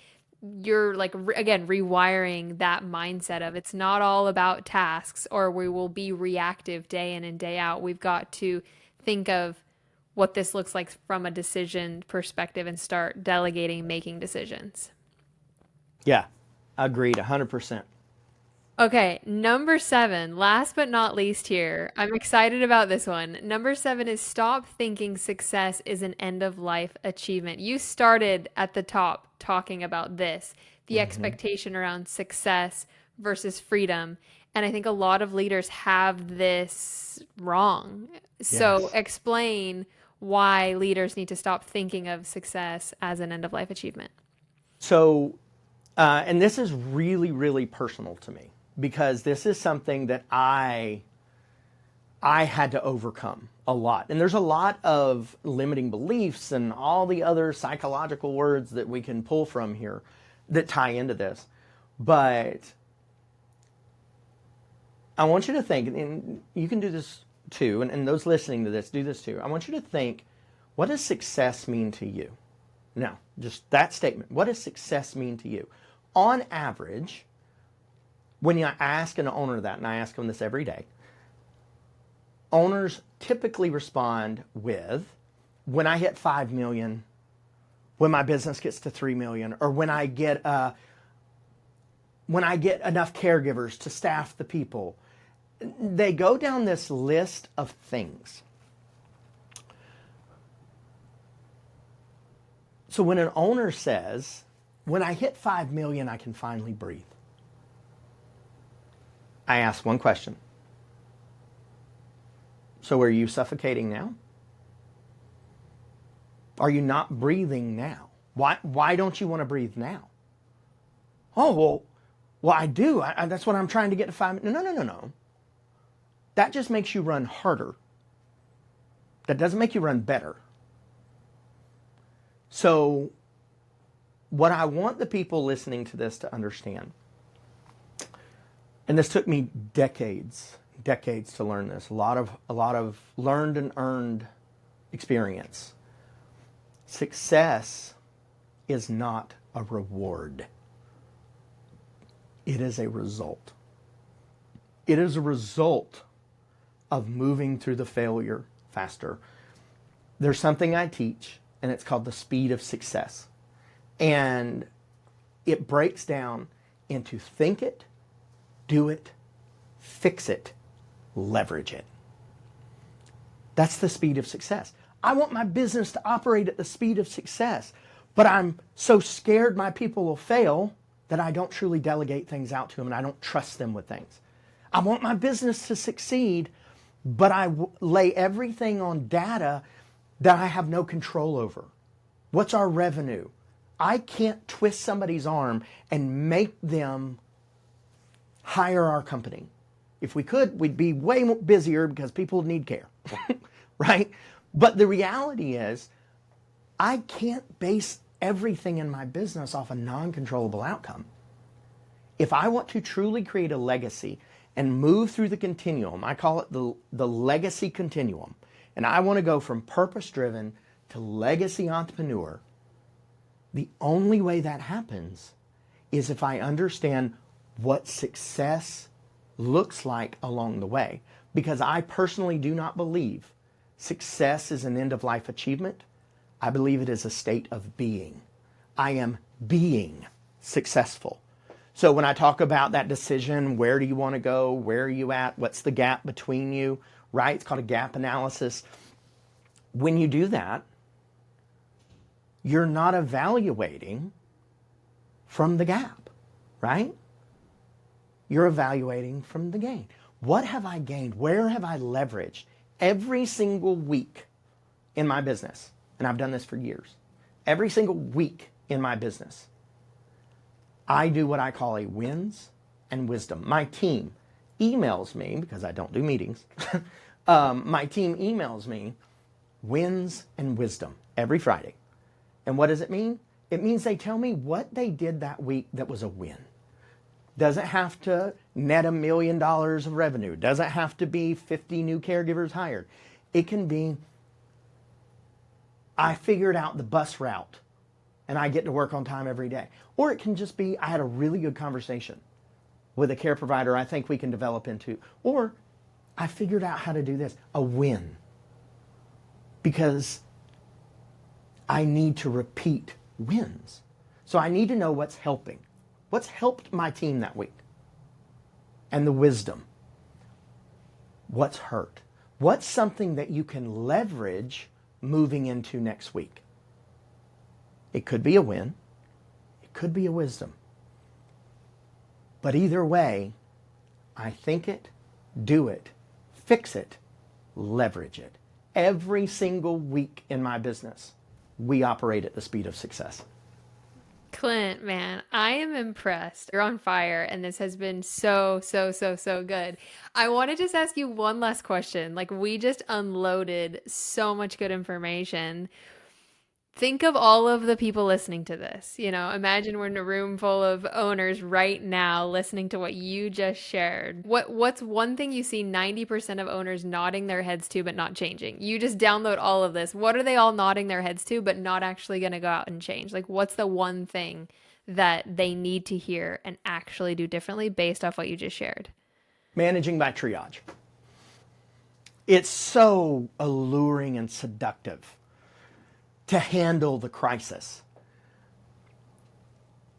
You're like, again, rewiring that mindset of it's not all about tasks or we will be reactive day in and day out. We've got to think of what this looks like from a decision perspective and start delegating, making decisions. Yeah, agreed, 100%. Okay, number 7, last but not least here. I'm excited about this one. Number 7 is stop thinking success is an end of life achievement. You started at the top talking about this, the Mm-hmm. expectation around success versus freedom. And I think a lot of leaders have this wrong. So Yes. explain why leaders need to stop thinking of success as an end of life achievement. So, and this is really, really personal to me because this is something that I had to overcome a lot. And there's a lot of limiting beliefs and all the other psychological words that we can pull from here that tie into this. But I want you to think, and you can do this too, and those listening to this, do this too. I want you to think, what does success mean to you? Now, just that statement. What does success mean to you? On average, when you ask an owner that, and I ask them this every day, owners typically respond with, when I hit 5 million, when my business gets to 3 million, or when I get enough caregivers to staff the people. They go down this list of things. So when an owner says, when I hit 5 million, I can finally breathe, I ask one question. So are you suffocating now? Are you not breathing now? Why don't you want to breathe now? Oh, well, I do. That's what I'm trying to get to 5 million. No. That just makes you run harder. That doesn't make you run better. So what I want the people listening to this to understand, and this took me decades to learn this, a lot of learned and earned experience. Success is not a reward. It is a result. It is a result of moving through the failure faster. There's something I teach, and it's called the speed of success. And it breaks down into think it, do it, fix it, leverage it. That's the speed of success. I want my business to operate at the speed of success. But I'm so scared my people will fail that I don't truly delegate things out to them and I don't trust them with things. I want my business to succeed, but lay everything on data that I have no control over. What's our revenue? I can't twist somebody's arm and make them hire our company. If we could, we'd be way more busier because people need care, right? But the reality is, I can't base everything in my business off a non-controllable outcome. If I want to truly create a legacy and move through the continuum, I call it the legacy continuum, and I want to go from purpose-driven to legacy entrepreneur, the only way that happens is if I understand what success looks like along the way. Because I personally do not believe success is an end-of-life achievement. I believe it is a state of being. I am being successful. So when I talk about that decision, where do you want to go? Where are you at? What's the gap between you? Right? It's called a gap analysis. When you do that, you're not evaluating from the gap, right? You're evaluating from the gain. What have I gained? Where have I leveraged every single week in my business? And I've done this for years. Every single week in my business, I do what I call a wins and wisdom. My team emails me, because I don't do meetings, my team emails me wins and wisdom every Friday. And what does it mean? It means they tell me what they did that week that was a win. Doesn't have to net $1 million of revenue. Doesn't have to be 50 new caregivers hired. It can be, I figured out the bus route and I get to work on time every day. Or it can just be, I had a really good conversation with a care provider I think we can develop into. Or I figured out how to do this. A win. Because I need to repeat wins. So I need to know what's helping. What's helped my team that week? And the wisdom. What's hurt? What's something that you can leverage moving into next week? It could be a win. It could be a wisdom. But either way, I think it, do it, fix it, leverage it. Every single week in my business, we operate at the speed of success. Clint, man, I am impressed. You're on fire, and this has been so good. I want to just ask you one last question. Like, we just unloaded so much good information. Think of all of the people listening to this. Imagine we're in a room full of owners right now listening to what you just shared. What's one thing you see 90% of owners nodding their heads to but not changing? You just download all of this. What are they all nodding their heads to but not actually going to go out and change? Like, what's the one thing that they need to hear and actually do differently based off what you just shared? Managing by triage. It's so alluring and seductive to handle the crisis.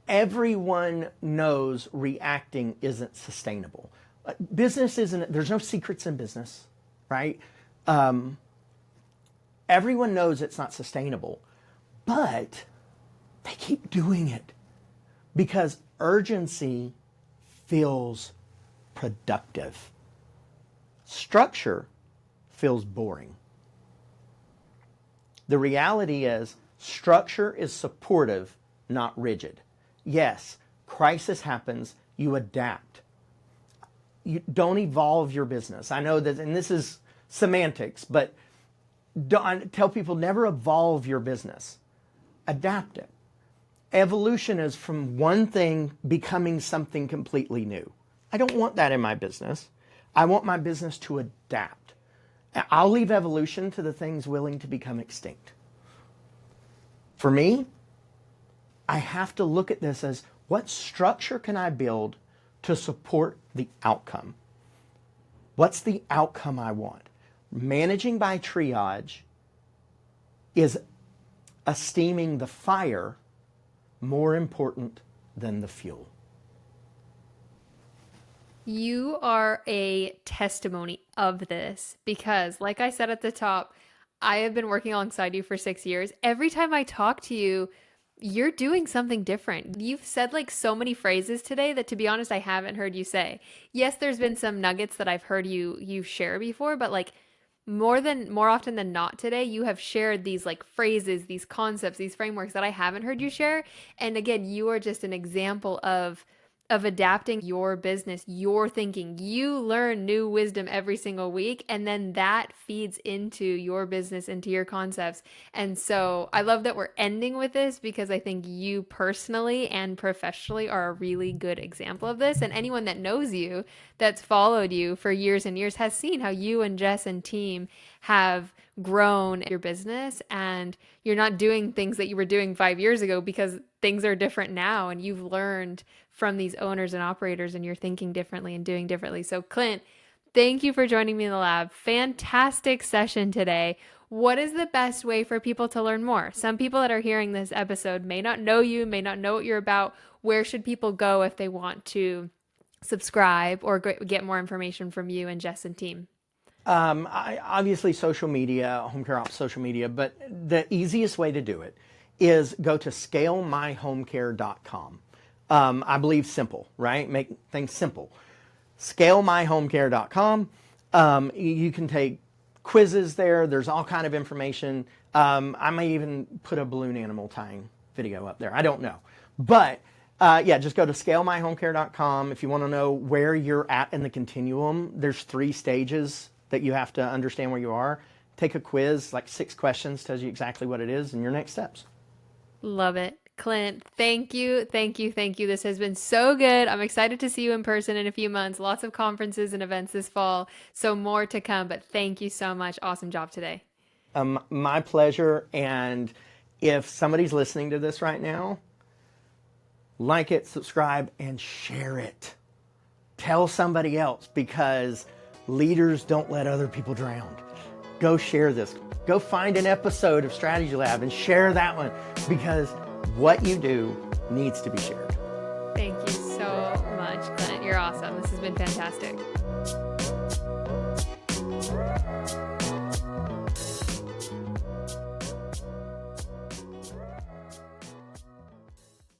Everyone knows reacting isn't sustainable. Business isn't, there's no secrets in business, right? Everyone knows it's not sustainable, but they keep doing it because urgency feels productive. Structure feels boring. The reality is structure is supportive, not rigid. Yes, crisis happens, you adapt. You don't evolve your business. I know that, and this is semantics, but I tell people never evolve your business. Adapt it. Evolution is from one thing becoming something completely new. I don't want that in my business. I want my business to adapt. I'll leave evolution to the things willing to become extinct. For me, I have to look at this as what structure can I build to support the outcome? What's the outcome I want? Managing by triage is esteeming the fire more important than the fuel. You are a testimony of this because, like I said at the top, I have been working alongside you for 6 years. Every time I talk to you, you're doing something different. You've said like so many phrases today that, to be honest, I haven't heard you say. Yes, there's been some nuggets that I've heard you share before, but like more often than not today, you have shared these like phrases, these concepts, these frameworks that I haven't heard you share. And again, you are just an example of adapting your business, your thinking. You learn new wisdom every single week, and then that feeds into your business, into your concepts. And so I love that we're ending with this because I think you personally and professionally are a really good example of this. And anyone that knows you, that's followed you for years and years, has seen how you and Jess and team have grown your business, and you're not doing things that you were doing 5 years ago because things are different now, and you've learned from these owners and operators, and you're thinking differently and doing differently. So Clint, thank you for joining me in the lab. Fantastic session today. What is the best way for people to learn more? Some people that are hearing this episode may not know you, may not know what you're about. Where should people go if they want to subscribe or get more information from you and Jess and team? Obviously social media, home care ops social media, but the easiest way to do it is go to scalemyhomecare.com. I believe simple, right? Make things simple. Scalemyhomecare.com. You can take quizzes there. There's all kind of information. I may even put a balloon animal tying video up there. I don't know. But yeah, just go to scalemyhomecare.com. If you want to know where you're at in the continuum, there's 3 stages that you have to understand where you are. Take a quiz, like 6 questions, tells you exactly what it is and your next steps. Love it. Clint, thank you, thank you, thank you. This has been so good. I'm excited to see you in person in a few months. Lots of conferences and events this fall, so more to come, but thank you so much. Awesome job today. My pleasure. And if somebody's listening to this right now, like it, subscribe, and share it. Tell somebody else, because leaders don't let other people drown. Go share this. Go find an episode of Strategy Lab and share that one, because what you do needs to be shared. Thank you so much, Clint. You're awesome. This has been fantastic.